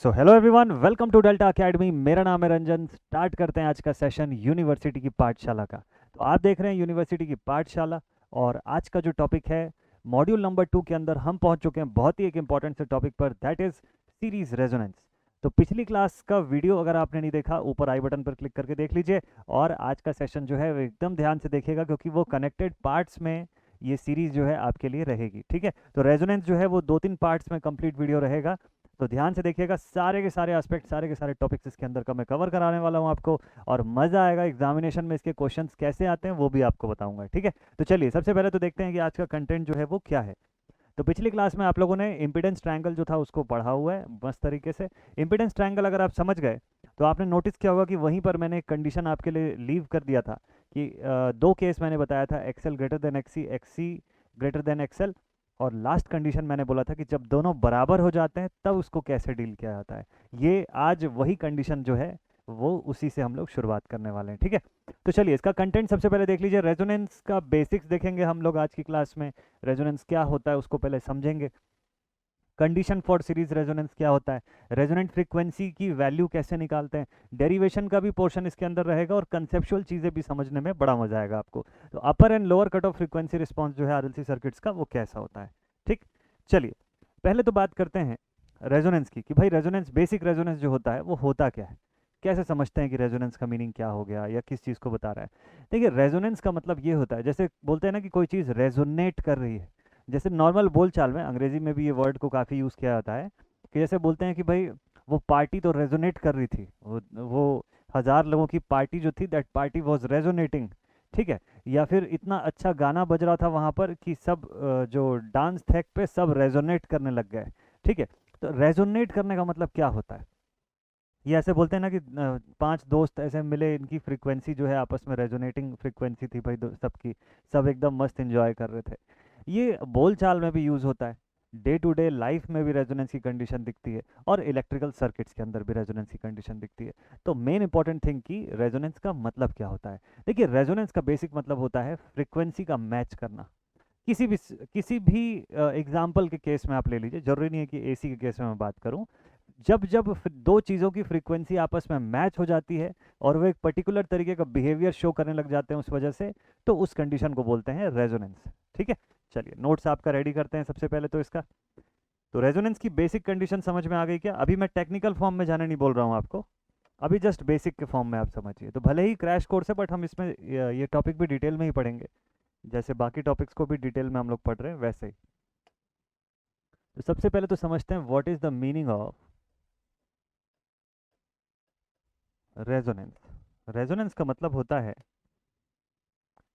So hello everyone, welcome to Delta Academy. मेरा नाम है रंजन। स्टार्ट करते हैं आज का सेशन यूनिवर्सिटी की पाठशाला का। तो आप देख रहे हैं यूनिवर्सिटी की पाठशाला और आज का जो टॉपिक है मॉड्यूल नंबर 2 के अंदर हम पहुंच चुके हैं बहुत ही एक इंपॉर्टेंट से टॉपिक पर, दैट इज़ सीरीज रेजोनेंस। तो पिछली क्लास का वीडियो अगर आपने नहीं देखा, ऊपर आई बटन पर क्लिक करके देख लीजिए। और आज का सेशन जो है वो एकदम ध्यान से देखिएगा क्योंकि वो कनेक्टेड पार्ट्स में ये सीरीज जो है आपके लिए रहेगी। ठीक है, तो रेजोनेंस जो है वो 2-3 पार्ट्स में कंप्लीट वीडियो रहेगा। तो ध्यान से देखिएगा, सारे के सारे एस्पेक्ट, सारे के सारे टॉपिक्स इसके अंदर का मैं कवर कराने वाला हूँ आपको। और मज़ा आएगा, एग्जामिनेशन में इसके क्वेश्चंस कैसे आते हैं वो भी आपको बताऊंगा। ठीक है, तो चलिए सबसे पहले तो देखते हैं कि आज का कंटेंट जो है वो क्या है। तो पिछली क्लास में आप लोगों ने इम्पिडेंस ट्रायंगल जो था उसको पढ़ा हुआ है मस्त तरीके से। इम्पिडेंस ट्रायंगल अगर आप समझ गए तो आपने नोटिस किया होगा कि वहीं पर मैंने एक कंडीशन आपके लिए लीव कर दिया था कि दो केस मैंने बताया था, XL greater than XC, XC greater than XL. और लास्ट कंडीशन मैंने बोला था कि जब दोनों बराबर हो जाते हैं तब उसको कैसे डील किया जाता है। ये आज वही कंडीशन जो है वो उसी से हम लोग शुरुआत करने वाले हैं। ठीक है, तो चलिए इसका कंटेंट सबसे पहले देख लीजिए। रेजोनेंस का बेसिक्स देखेंगे हम लोग आज की क्लास में। रेजोनेंस क्या होता है उसको पहले समझेंगे। कंडीशन फॉर सीरीज रेजोनेंस क्या होता है, रेजोनेंट फ्रीक्वेंसी की वैल्यू कैसे निकालते हैं, डेरिवेशन का भी पोर्शन इसके अंदर रहेगा और कंसेप्चुअल चीज़ें भी समझने में बड़ा मजा आएगा आपको। तो upper and lower cut off frequency response जो है आरएलसी सर्किट्स का वो कैसा होता है। ठीक, चलिए पहले तो बात करते हैं रेजोनेंस की कि भाई रेजोनेंस, बेसिक रेजोनेंस जो होता है वो होता क्या है, कैसे समझते हैं कि रेजोनेंस का मीनिंग क्या हो गया या किस चीज़ को बता रहा है। देखिए रेजोनेंस का मतलब ये होता है, जैसे बोलते हैं ना कि कोई चीज़ रेजोनेट कर रही है। जैसे नॉर्मल बोलचाल में अंग्रेजी में भी ये वर्ड को काफ़ी यूज़ किया जाता है कि जैसे बोलते हैं कि भाई वो पार्टी तो रेजोनेट कर रही थी, वो 1000 लोगों की पार्टी जो थी, दैट पार्टी वाज रेजोनेटिंग। ठीक है, या फिर इतना अच्छा गाना बज रहा था वहाँ पर कि सब जो डांस थेक पे सब रेजोनेट करने लग गए। ठीक है, तो रेजोनेट करने का मतलब क्या होता है। ये ऐसे बोलते हैं ना कि 5 दोस्त ऐसे मिले, इनकी फ्रीक्वेंसी जो है आपस में रेजोनेटिंग फ्रीक्वेंसी थी भाई, सबकी, सब एकदम मस्त एंजॉय कर रहे थे। ये बोलचाल में भी यूज़ होता है, डे टू डे लाइफ में भी रेजोनेंस की कंडीशन दिखती है और इलेक्ट्रिकल सर्किट्स के अंदर भी रेजोनेंस की कंडीशन दिखती है। तो मेन इंपॉर्टेंट थिंग कि रेजोनेंस का मतलब क्या होता है। देखिए रेजोनेंस का बेसिक मतलब होता है फ्रीक्वेंसी का मैच करना। किसी भी एग्जाम्पल के केस में आप ले लीजिए, जरूरी नहीं है कि एसी के केस में मैं बात करूं। जब जब दो चीज़ों की फ्रीक्वेंसी आपस में मैच हो जाती है और वो एक पर्टिकुलर तरीके का बिहेवियर शो करने लग जाते हैं उस वजह से, तो उस कंडीशन को बोलते हैं रेजोनेंस। ठीक है, चलिए नोट्स आपका रेडी करते हैं सबसे पहले तो इसका। तो रेजोनेंस की बेसिक कंडीशन समझ में आ गई क्या। अभी मैं टेक्निकल फॉर्म में जाने नहीं बोल रहा हूँ आपको, अभी जस्ट बेसिक के फॉर्म में आप समझिए। तो भले ही क्रैश कोर्स है बट हम इसमें ये टॉपिक भी डिटेल में ही पढ़ेंगे, जैसे बाकी टॉपिक्स को भी डिटेल में हम लोग पढ़ रहे हैं वैसे ही। तो सबसे पहले तो समझते हैं what is the meaning of resonance. Resonance का मतलब होता है,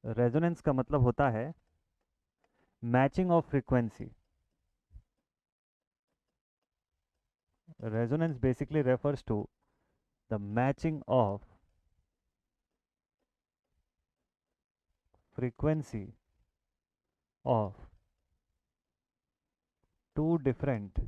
रेजोनेंस का मतलब होता है matching of frequency. Resonance basically refers to the matching of frequency of two different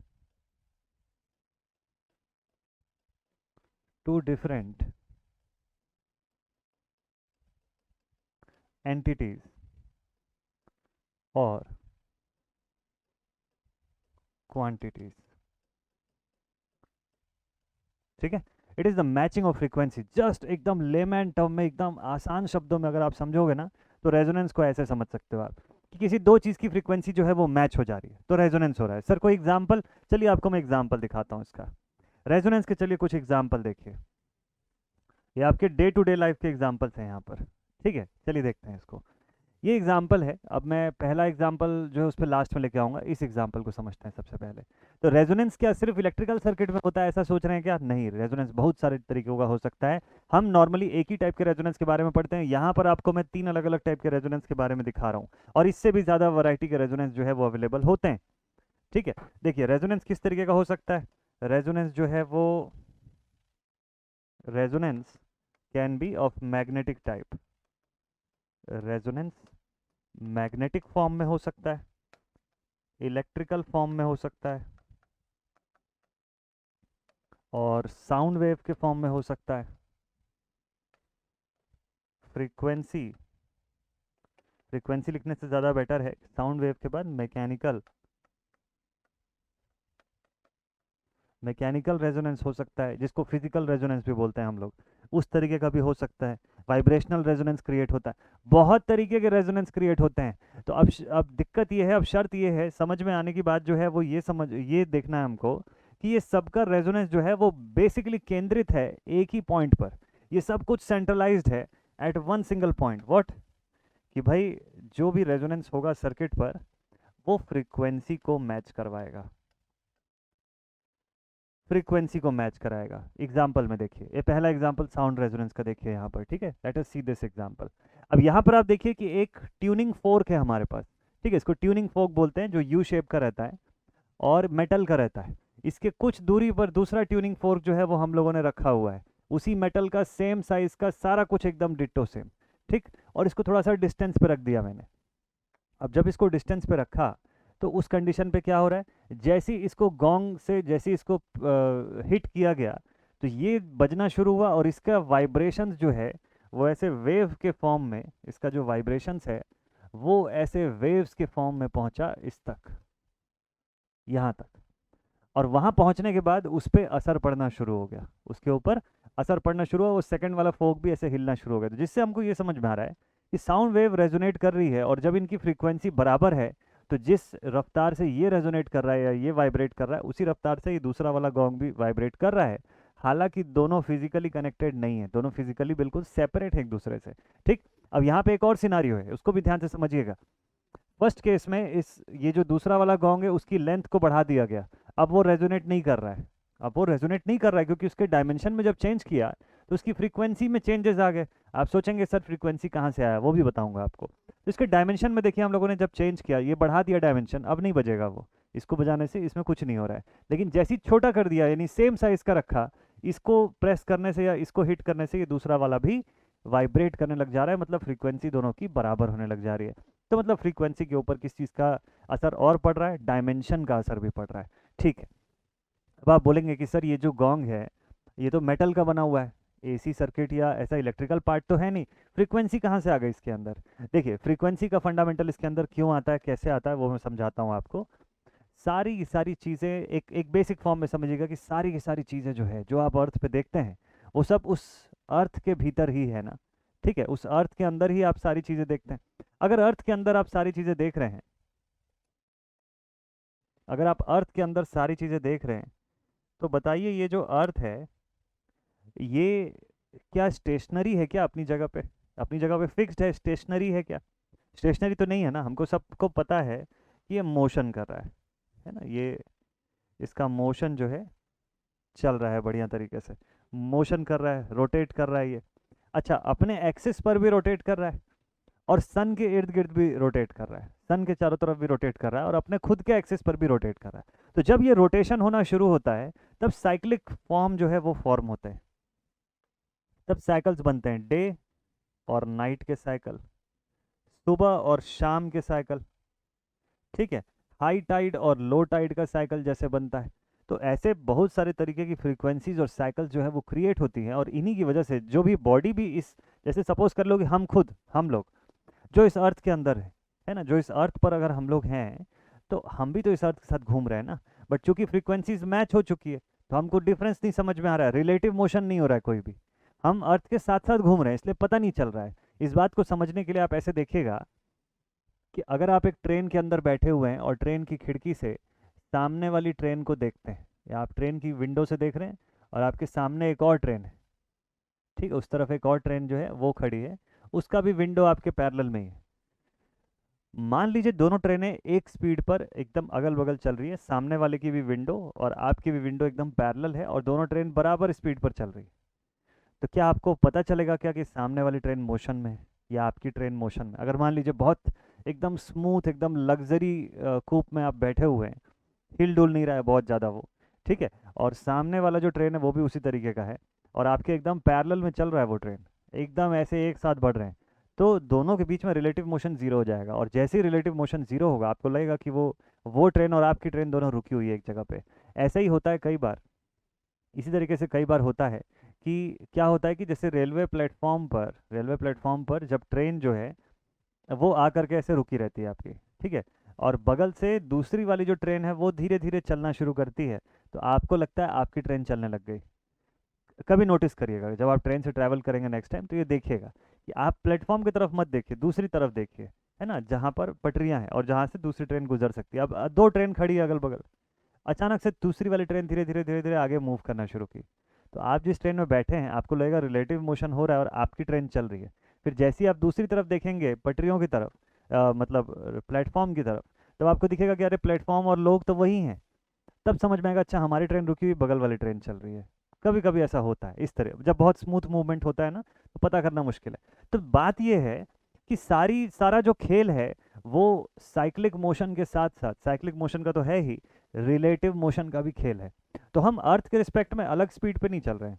entities और क्वांटिटीज। ठीक है, it is the matching of frequency. Just एकदम लेमैन टर्म में, एकदम आसान शब्दों में अगर आप समझोगे ना, तो रेजोनेंस को ऐसे समझ सकते हो आप कि किसी दो चीज़ की फ्रीक्वेंसी जो है वो मैच हो जा रही है तो रेजोनेंस हो रहा है। सर कोई एग्जांपल, चलिए आपको मैं एग्जांपल दिखाता हूँ इसका रेजोनेंस के। चलिए कुछ एग्जांपल देखिए, ये आपके डे टू डे लाइफ के एग्जांपल्स हैं यहाँ पर। ठीक है, चलिए देखते हैं इसको। ये एग्जाम्पल है, अब मैं पहला एग्जाम्पल जो है उस पर लास्ट में लेके आऊँगा। इस एग्जाम्पल को समझते हैं सबसे पहले। तो रेजोनेंस क्या सिर्फ इलेक्ट्रिकल सर्किट में होता है ऐसा सोच रहे हैं क्या? नहीं, रेजोनेंस बहुत सारे तरीकों का हो सकता है। हम नॉर्मली एक ही टाइप के रेजोनेंस के बारे में पढ़ते हैं, यहाँ पर आपको मैं 3 अलग अलग टाइप के रेजोनेंस के बारे में दिखा रहा हूँ और इससे भी ज़्यादा वैरायटी के रेजोनेंस जो है वो अवेलेबल होते हैं। ठीक है, देखिए रेजोनेंस किस तरीके का हो सकता है। रेजोनेंस जो है वो, resonance can be of magnetic type. Resonance magnetic form में हो सकता है, इलेक्ट्रिकल फॉर्म में हो सकता है और साउंड वेव के फॉर्म में हो सकता है। फ्रीक्वेंसी, फ्रीक्वेंसी लिखने से ज़्यादा बेटर है, साउंड वेव के बाद मैकेनिकल मैकेनिकल रेजोनेंस हो सकता है, जिसको फिजिकल रेजोनेंस भी बोलते हैं हम लोग, उस तरीके का भी हो सकता है। वाइब्रेशनल रेजोनेंस क्रिएट होता है, बहुत तरीके के रेजोनेंस क्रिएट होते हैं। तो अब दिक्कत ये है, अब शर्त ये है, समझ में आने की बात जो है वो ये देखना है हमको कि ये सबका रेजोनेंस जो है वो बेसिकली केंद्रित है एक ही पॉइंट पर। ये सब कुछ सेंट्रलाइज्ड है at one single point. What? कि भाई जो भी रेजोनेंस होगा सर्किट पर वो फ्रीक्वेंसी को मैच करवाएगा, फ्रीक्वेंसी को मैच कराएगा। एग्जाम्पल में देखिए, ये पहला एग्जाम्पल साउंड रेजोनेंस का देखिए यहाँ पर, ठीक है। Let us see this example. अब यहाँ पर आप देखिए कि एक ट्यूनिंग फोर्क है हमारे पास, ठीक है। इसको ट्यूनिंग फोर्क बोलते हैं, जो यू शेप का रहता है और मेटल का रहता है। इसके कुछ दूरी पर दूसरा ट्यूनिंग फोर्क जो है वो हम लोगों ने रखा हुआ है, उसी मेटल का, सेम साइज का, सारा कुछ एकदम डिट्टो सेम, ठीक। और इसको थोड़ा सा डिस्टेंस पे रख दिया मैंने। अब जब इसको डिस्टेंस पे रखा तो उस कंडीशन पे क्या हो रहा है, जैसे ही इसको गोंग से जैसे इसको हिट किया गया तो ये बजना शुरू हुआ और इसका वाइब्रेशंस जो है वो ऐसे वेव के फॉर्म में, इसका जो वाइब्रेशंस है वो ऐसे वेव्स के फॉर्म में पहुंचा इस तक, यहाँ तक। और वहां पहुंचने के बाद उस पर असर पड़ना शुरू हो गया, उसके ऊपर असर पड़ना शुरू हुआ, वो सेकंड वाला फोक भी ऐसे हिलना शुरू हो गया। तो जिससे हमको ये समझ में आ रहा है कि साउंड वेव रेजोनेट कर रही है, और जब इनकी फ्रीक्वेंसी बराबर है तो जिस रफ्तार से ये रेजोनेट कर रहा है या ये वाइब्रेट कर रहा है, उसी रफ्तार से ये दूसरा वाला गॉन्ग भी वाइब्रेट कर रहा है। हालांकि दोनों फिजिकली कनेक्टेड नहीं है, दोनों फिजिकली बिल्कुल सेपरेट है एक दूसरे से, ठीक। अब यहाँ पे एक और सिनारियो है, उसको भी ध्यान से समझिएगा। फर्स्ट केस में ये जो दूसरा वाला गॉन्ग है उसकी लेंथ को बढ़ा दिया गया, अब वो रेजोनेट नहीं कर रहा है। अब वो रेजोनेट नहीं कर रहा है क्योंकि उसके डायमेंशन में जब चेंज किया तो उसकी फ्रीक्वेंसी में चेंजेस आ गए। आप सोचेंगे सर फ्रीक्वेंसी कहाँ से आया, वो भी बताऊंगा आपको। तो इसके डायमेंशन में देखिए, हम लोगों ने जब चेंज किया, ये बढ़ा दिया डायमेंशन, अब नहीं बजेगा वो, इसको बजाने से इसमें कुछ नहीं हो रहा है। लेकिन जैसे ही छोटा कर दिया, यानी सेम साइज का रखा, इसको प्रेस करने से या इसको हिट करने से ये दूसरा वाला भी वाइब्रेट करने लग जा रहा है, मतलब फ्रीक्वेंसी दोनों की बराबर होने लग जा रही है। तो मतलब फ्रीक्वेंसी के ऊपर किस चीज़ का असर और पड़ रहा है, डायमेंशन का असर भी पड़ रहा है, ठीक है। अब आप बोलेंगे कि सर ये जो गॉन्ग है ये तो मेटल का बना हुआ है, एसी सर्किट या ऐसा इलेक्ट्रिकल पार्ट तो है नहीं, फ्रीक्वेंसी कहाँ से आ गई इसके अंदर? देखिए फ्रीक्वेंसी का फंडामेंटल इसके अंदर क्यों आता है, कैसे आता है, वो मैं समझाता हूँ आपको। सारी की सारी चीज़ें एक एक बेसिक फॉर्म में समझिएगा कि सारी की सारी चीज़ें जो है, जो आप अर्थ पे देखते हैं, वो सब उस अर्थ के भीतर ही है ना, ठीक है। उस अर्थ के अंदर ही आप सारी चीज़ें देखते हैं। अगर अर्थ के अंदर आप सारी चीज़ें देख रहे हैं, अगर आप अर्थ के अंदर सारी चीज़ें देख रहे हैं, तो बताइए ये जो अर्थ है ये क्या स्टेशनरी है क्या अपनी जगह पे? अपनी जगह पे फिक्स्ड है, स्टेशनरी है क्या? स्टेशनरी तो नहीं है ना। हमको सबको पता है कि ये मोशन कर रहा है ना। ये इसका मोशन जो है चल रहा है बढ़िया तरीके से, मोशन कर रहा है, रोटेट कर रहा है ये। अच्छा, अपने एक्सिस पर भी रोटेट कर रहा है और सन के इर्द गिर्द भी रोटेट कर रहा है, सन के चारों तरफ भी रोटेट कर रहा है और अपने खुद के एक्सिस पर भी रोटेट कर रहा है। तो जब ये रोटेशन होना शुरू होता है तब साइक्लिक फॉर्म जो है वो फॉर्म होते हैं, तब साइकिल्स बनते हैं, डे और नाइट के साइकिल, सुबह और शाम के साइकिल, ठीक है। हाई टाइड और लो टाइड का साइकिल जैसे बनता है। तो ऐसे बहुत सारे तरीके की फ्रीक्वेंसीज और साइकिल जो है वो क्रिएट होती हैं, और इन्हीं की वजह से जो भी बॉडी भी इस, जैसे सपोज कर लो कि हम लोग जो इस अर्थ के अंदर है ना, जो इस अर्थ पर अगर हम लोग हैं तो हम भी तो इस अर्थ के साथ घूम रहे हैं ना। बट चूंकि फ्रीक्वेंसीज मैच हो चुकी है तो हमको डिफरेंस नहीं समझ में आ रहा है, रिलेटिव मोशन नहीं हो रहा है कोई भी, हम अर्थ के साथ साथ घूम रहे हैं, इसलिए पता नहीं चल रहा है। इस बात को समझने के लिए आप ऐसे देखिएगा कि अगर आप एक ट्रेन के अंदर बैठे हुए हैं और ट्रेन की खिड़की से सामने वाली ट्रेन को देखते हैं, या आप ट्रेन की विंडो से देख रहे हैं और आपके सामने एक और ट्रेन है, ठीक है, उस तरफ एक और ट्रेन जो है वो खड़ी है, उसका भी विंडो आपके पैरेलल में ही है। मान लीजिए दोनों ट्रेनें एक स्पीड पर एकदम अगल बगल चल रही है, सामने वाले की भी विंडो और आपकी भी विंडो एकदम पैरेलल है और दोनों ट्रेन बराबर स्पीड पर चल रही है। तो क्या आपको पता चलेगा क्या कि सामने वाली ट्रेन मोशन में है या आपकी ट्रेन मोशन में? अगर मान लीजिए बहुत एकदम स्मूथ, एकदम लग्जरी कूप में आप बैठे हुए हैं, हिल डुल नहीं रहा है बहुत ज़्यादा वो, ठीक है, और सामने वाला जो ट्रेन है वो भी उसी तरीके का है और आपके एकदम पैरेलल में चल रहा है वो ट्रेन, एकदम ऐसे एक साथ बढ़ रहे हैं, तो दोनों के बीच में रिलेटिव मोशन जीरो हो जाएगा। और जैसे ही रिलेटिव मोशन जीरो होगा आपको लगेगा कि वो ट्रेन और आपकी ट्रेन दोनों रुकी हुई है एक जगह पे। ऐसा ही होता है कई बार, इसी तरीके से कई बार होता है कि क्या होता है कि जैसे रेलवे प्लेटफॉर्म पर जब ट्रेन जो है वो आकर के ऐसे रुकी रहती है आपकी, ठीक है, और बगल से दूसरी वाली जो ट्रेन है वो धीरे धीरे चलना शुरू करती है, तो आपको लगता है आपकी ट्रेन चलने लग गई। कभी नोटिस करिएगा जब आप ट्रेन से ट्रैवल करेंगे नेक्स्ट टाइम, तो ये देखिएगा कि आप प्लेटफॉर्म की तरफ मत देखिए, दूसरी तरफ देखिए, है ना, जहाँ पर पटरियाँ हैं और जहाँ से दूसरी ट्रेन गुजर सकती है। अब दो ट्रेन खड़ी है अगल बगल, अचानक से दूसरी वाली ट्रेन धीरे धीरे धीरे धीरे आगे मूव करना शुरू की, तो आप जिस ट्रेन में बैठे हैं आपको लगेगा रिलेटिव मोशन हो रहा है और आपकी ट्रेन चल रही है। फिर जैसे ही आप दूसरी तरफ देखेंगे पटरियों की तरफ, मतलब प्लेटफॉर्म की तरफ, तब आपको दिखेगा कि अरे प्लेटफॉर्म और लोग तो वही हैं। तब समझ में आएगा अच्छा हमारी ट्रेन रुकी हुई, बगल वाली ट्रेन चल रही है। कभी कभी ऐसा होता है इस तरह, जब बहुत स्मूथ मूवमेंट होता है ना, तो पता करना मुश्किल है। तो बात यह है कि सारा जो खेल है वो साइक्लिक मोशन के साथ साथ, साइक्लिक मोशन का तो है ही, रिलेटिव मोशन का भी खेल है। तो हम अर्थ के रिस्पेक्ट में अलग स्पीड पे नहीं चल रहे हैं।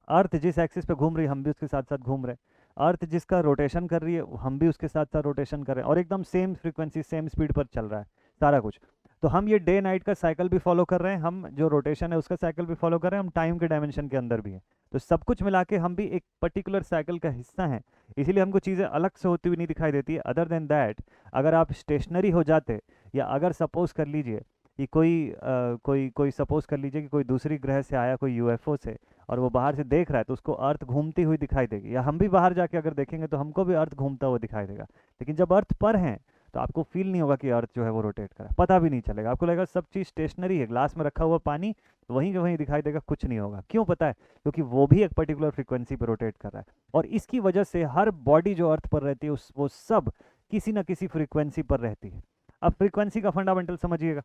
अर्थ जिस एक्सिस पे घूम रही है हम भी उसके साथ साथ घूम रहे हैं, अर्थ जिसका रोटेशन कर रही है हम भी उसके साथ साथ रोटेशन कर रहे हैं, और एकदम सेम फ्रीक्वेंसी सेम स्पीड पर चल रहा है सारा कुछ। तो हम ये डे नाइट का साइकिल भी फॉलो कर रहे हैं, हम जो रोटेशन है उसका साइकिल भी फॉलो कर रहे हैं, हम टाइम के डायमेंशन के अंदर भी हैं। तो सब कुछ मिला के हम भी एक पर्टिकुलर साइकिल का हिस्सा हैं, इसीलिए हमको चीज़ें अलग से होती हुई नहीं दिखाई देती है। अदर देन दैट, अगर आप स्टेशनरी हो जाते, या अगर सपोज कर लीजिए कि कोई सपोज कर लीजिए कि कोई दूसरी ग्रह से आया, कोई यूएफओ से, और वो बाहर से देख रहा है, तो उसको अर्थ घूमती हुई दिखाई देगी, या हम भी बाहर जाके अगर देखेंगे तो हमको भी अर्थ घूमता हुआ दिखाई देगा। लेकिन जब अर्थ पर हैं तो आपको फील नहीं होगा कि अर्थ जो है वो रोटेट कर रहा है, पता भी नहीं चलेगा, आपको लगेगा सब चीज़ स्टेशनरी है, ग्लास में रखा हुआ पानी वहीं के वहीं दिखाई देगा, कुछ नहीं होगा। क्यों पता है? क्योंकि वो भी एक पर्टिकुलर फ्रीक्वेंसी पर रोटेट कर रहा है, और इसकी वजह से हर बॉडी जो अर्थ पर रहती है उस वो सब किसी ना किसी फ्रीक्वेंसी पर रहती है। अब फ्रीक्वेंसी का फंडामेंटल समझिएगा।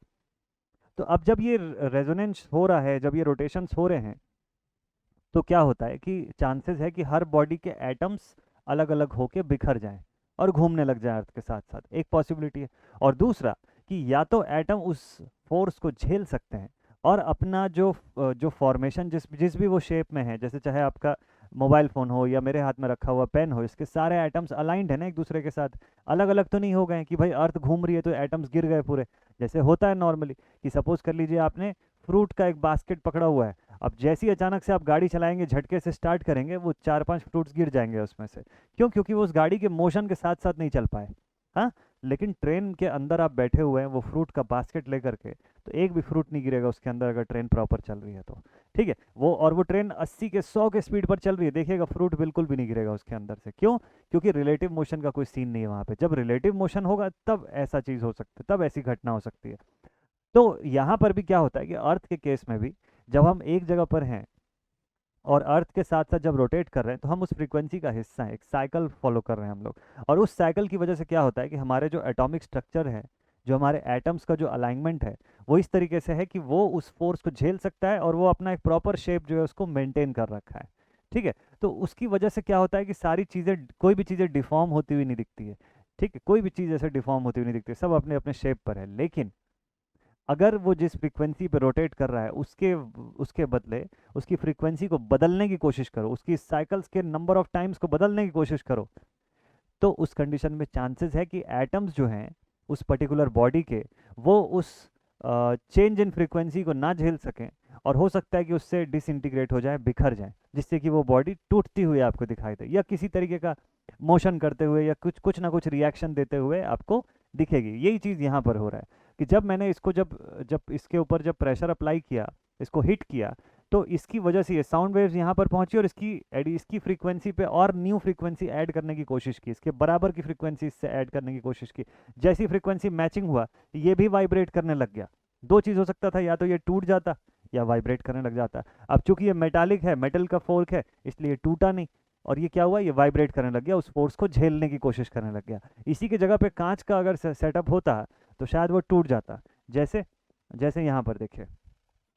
तो अब जब ये रेजोनेंस हो रहा है, जब ये रोटेशंस हो रहे हैं, तो क्या होता है कि चांसेस है कि हर बॉडी के एटम्स अलग अलग होके बिखर जाएं और घूमने लग जाएं अर्थ के साथ साथ, एक पॉसिबिलिटी है। और दूसरा कि या तो एटम उस फोर्स को झेल सकते हैं और अपना जो फॉर्मेशन जिस जिस भी वो शेप में है, जैसे चाहे आपका मोबाइल फ़ोन हो या मेरे हाथ में रखा हुआ पेन हो, इसके सारे एटम्स अलाइंड है ना एक दूसरे के साथ, अलग अलग तो नहीं हो गए कि भाई अर्थ घूम रही है तो एटम्स गिर गए पूरे, जैसे होता है नॉर्मली कि सपोज कर लीजिए आपने फ्रूट का एक बास्केट पकड़ा हुआ है, अब जैसी अचानक से आप गाड़ी चलाएंगे, झटके से स्टार्ट करेंगे, वो 4-5 फ्रूट्स गिर जाएंगे उसमें से। क्यों? क्योंकि वो उस गाड़ी के मोशन के साथ साथ नहीं चल पाए। हाँ, लेकिन ट्रेन के अंदर आप बैठे हुए हैं वो फ्रूट का बास्केट लेकर के, तो एक भी फ्रूट नहीं गिरेगा उसके अंदर अगर ट्रेन प्रॉपर चल रही है तो। ठीक है, वो ट्रेन 80 के 100 के स्पीड पर चल रही है, देखिएगा फ्रूट बिल्कुल भी नहीं गिरेगा उसके अंदर से। क्यों? क्योंकि रिलेटिव मोशन का कोई सीन नहीं है वहाँ पे। जब रिलेटिव मोशन होगा तब ऐसा चीज़ हो सकती है, तब ऐसी घटना हो सकती है। तो यहाँ पर भी क्या होता है कि अर्थ के केस में भी जब हम एक जगह पर हैं और अर्थ के साथ साथ जब रोटेट कर रहे हैं, तो हम उस फ्रीक्वेंसी का हिस्सा हैं, एक साइकिल फॉलो कर रहे हैं हम लोग। और उस साइकिल की वजह से क्या होता है कि हमारे जो एटॉमिक स्ट्रक्चर है, जो हमारे एटम्स का जो अलाइनमेंट है, वो इस तरीके से है कि वो उस फोर्स को झेल सकता है और वो अपना एक प्रॉपर शेप जो है उसको मेंटेन कर रखा है। ठीक है, तो उसकी वजह से क्या होता है कि सारी चीज़ें, कोई भी चीज़ें डिफॉर्म होती हुई नहीं दिखती है। ठीक है, कोई भी चीज़ ऐसे डिफॉर्म होती हुई नहीं दिखती, सब अपने अपने शेप पर है। लेकिन अगर वो जिस फ्रीक्वेंसी पे रोटेट कर रहा है उसके उसके बदले उसकी फ्रीक्वेंसी को बदलने की कोशिश करो, उसकी साइकिल्स के नंबर ऑफ टाइम्स को बदलने की कोशिश करो, तो उस कंडीशन में चांसेस है कि एटम्स जो हैं उस पर्टिकुलर बॉडी के, वो उस चेंज इन फ्रीक्वेंसी को ना झेल सकें, और हो सकता है कि उससे डिसइंटीग्रेट हो जाए, बिखर जाए, जिससे कि वो बॉडी टूटती हुई आपको दिखाई दे, या किसी तरीके का मोशन करते हुए, या कुछ कुछ ना कुछ रिएक्शन देते हुए आपको दिखेगी। यही चीज़ यहाँ पर हो रहा है कि जब मैंने इसको जब जब इसके ऊपर जब प्रेशर अप्लाई किया, इसको हिट किया, तो इसकी वजह से ये साउंड वेव्स यहाँ पर पहुंची और इसकी फ्रीक्वेंसी पे और न्यू फ्रीक्वेंसी ऐड करने की कोशिश की, इसके बराबर की फ्रीक्वेंसी इससे ऐड करने की कोशिश की। जैसी फ्रीक्वेंसी मैचिंग हुआ, ये भी वाइब्रेट करने लग गया। दो चीज़ हो सकता था, या तो ये टूट जाता या वाइब्रेट करने लग जाता। अब चूंकि ये मेटालिक है, मेटल का फोर्क है, इसलिए टूटा नहीं, और ये क्या हुआ, ये वाइब्रेट करने लग गया, उस फोर्स को झेलने की कोशिश करने लग गया। इसी की जगह पे कांच का अगर सेटअप होता तो शायद वो टूट जाता, जैसे जैसे यहाँ पर देखिए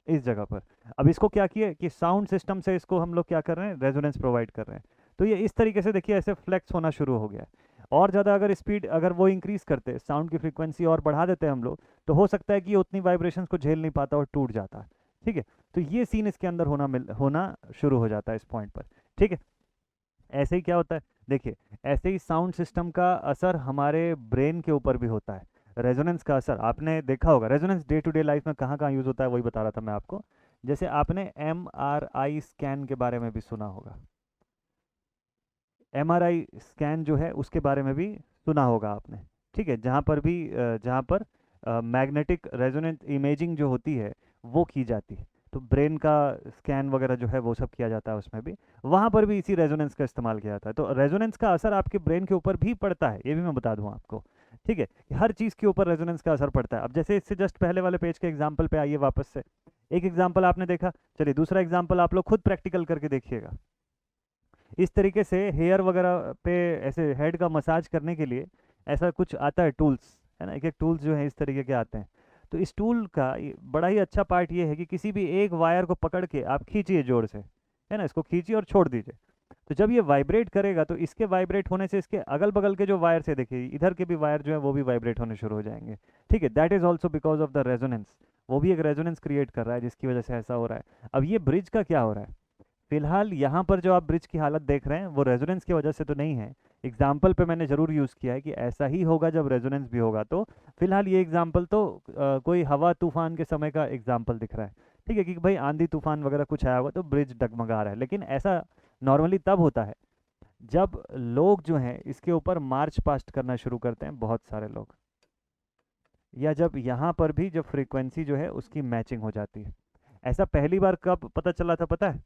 इस जगह पर। अब इसको क्या किए कि साउंड सिस्टम से इसको हम लोग क्या कर रहे हैं, रेजोनेंस प्रोवाइड कर रहे हैं। तो ये इस तरीके से देखिए ऐसे फ्लेक्स होना शुरू हो गया है। और ज़्यादा अगर स्पीड अगर वो इंक्रीज़ करते, साउंड की फ्रीक्वेंसी और बढ़ा देते हम लोग, तो हो सकता है कि ये उतनी वाइब्रेशंस को झेल नहीं पाता और टूट जाता। ठीक है, तो ये सीन इसके अंदर होना शुरू हो जाता है इस पॉइंट पर। ठीक है, ऐसे ही क्या होता है, देखिए ऐसे ही साउंड सिस्टम का असर हमारे ब्रेन के ऊपर भी होता है। रेजोनेंस का असर आपने देखा होगा, resonance day to day life में कहाँ कहाँ यूज़ होता है वही बता रहा था मैं आपको। जैसे आपने MRI स्कैन के बारे में भी सुना होगा, MRI स्कैन जो है उसके बारे में भी सुना होगा आपने। ठीक है, जहाँ पर मैग्नेटिक रेजोनेंस इमेजिंग जो होती है वो की जाती है। तो ब्रेन का स्कैन वगैरह जो है वो सब किया जाता है उसमें भी, वहाँ पर भी इसी रेजोनेंस का इस्तेमाल किया जाता है। तो रेजोनेंस का असर आपके ब्रेन के ऊपर भी पड़ता है, ये भी मैं बता दूँ आपको, ठीक है, कि हर चीज़ के ऊपर रेजोनेंस का असर पड़ता है। अब जैसे इससे जस्ट पहले वाले पेज के एग्जाम्पल पे आइए वापस से, एक एग्जाम्पल आपने देखा, चलिए दूसरा एग्जाम्पल आप लोग खुद प्रैक्टिकल करके देखिएगा। इस तरीके से हेयर वगैरह पे ऐसे हेड का मसाज करने के लिए ऐसा कुछ आता है टूल्स, है ना, एक एक टूल्स जो है इस तरीके के आते हैं। तो इस टूल का बड़ा ही अच्छा पार्ट ये है कि किसी भी एक वायर को पकड़ के आप खींचिए जोर से, है ना, इसको खींचिए और छोड़ दीजिए। तो जब ये वाइब्रेट करेगा तो इसके वाइब्रेट होने से इसके अगल बगल के जो वायर से, देखिए इधर के भी वायर जो है वो भी वाइब्रेट होने शुरू हो जाएंगे, ठीक है। That is also because of the resonance, वो भी एक रेजोनेंस क्रिएट कर रहा है जिसकी वजह से ऐसा हो रहा है। अब ये ब्रिज का क्या हो रहा है, फिलहाल यहाँ पर जो आप ब्रिज की हालत देख रहे हैं वो रेजोनेंस की वजह से तो नहीं है। एग्जाम्पल पे मैंने ज़रूर यूज़ किया है कि ऐसा ही होगा जब रेजोनेंस भी होगा। तो फिलहाल ये एग्जाम्पल तो कोई हवा तूफान के समय का एग्जाम्पल दिख रहा है, ठीक है, कि भाई आंधी तूफान वगैरह कुछ आया हुआ तो ब्रिज डगमगा रहा है। लेकिन ऐसा नॉर्मली तब होता है जब लोग जो हैं इसके ऊपर मार्च पास्ट करना शुरू करते हैं, बहुत सारे लोग, या जब यहाँ पर भी जब फ्रीक्वेंसी जो है उसकी मैचिंग हो जाती है। ऐसा पहली बार कब पता चला था पता है?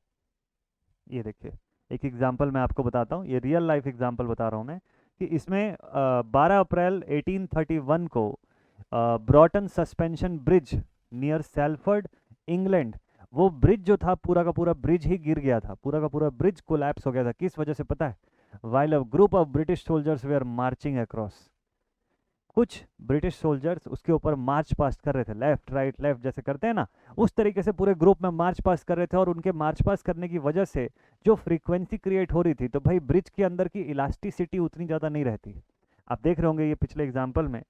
ये देखिए, एक एग्जांपल मैं आपको बताता हूँ, ये रियल लाइफ एग्जांपल बता रहा हूँ मैं, कि इसमें 12 अप्रैल 1831 को ब्रॉटन सस्पेंशन ब्रिज नियर सैलफर्ड, इंग्लैंड, वो ब्रिज जो था पूरा का पूरा ब्रिज ही गिर गया था, पूरा का पूरा ब्रिज कोलैप्स हो गया था। किस वजह से पता है? While a group of British soldiers were marching across, कुछ ब्रिटिश सोल्जर्स उसके ऊपर मार्च पास्ट कर रहे थे, लेफ्ट राइट लेफ्ट जैसे करते हैं ना, उस तरीके से पूरे ग्रुप में मार्च पास्ट कर रहे थे। और उनके मार्च पास्ट करने की वजह से जो फ्रीक्वेंसी क्रिएट हो रही थी, तो भाई ब्रिज के अंदर की इलास्टिसिटी उतनी ज़्यादा नहीं रहती। आप देख रहे होंगे ये पिछले एग्जाम्पल में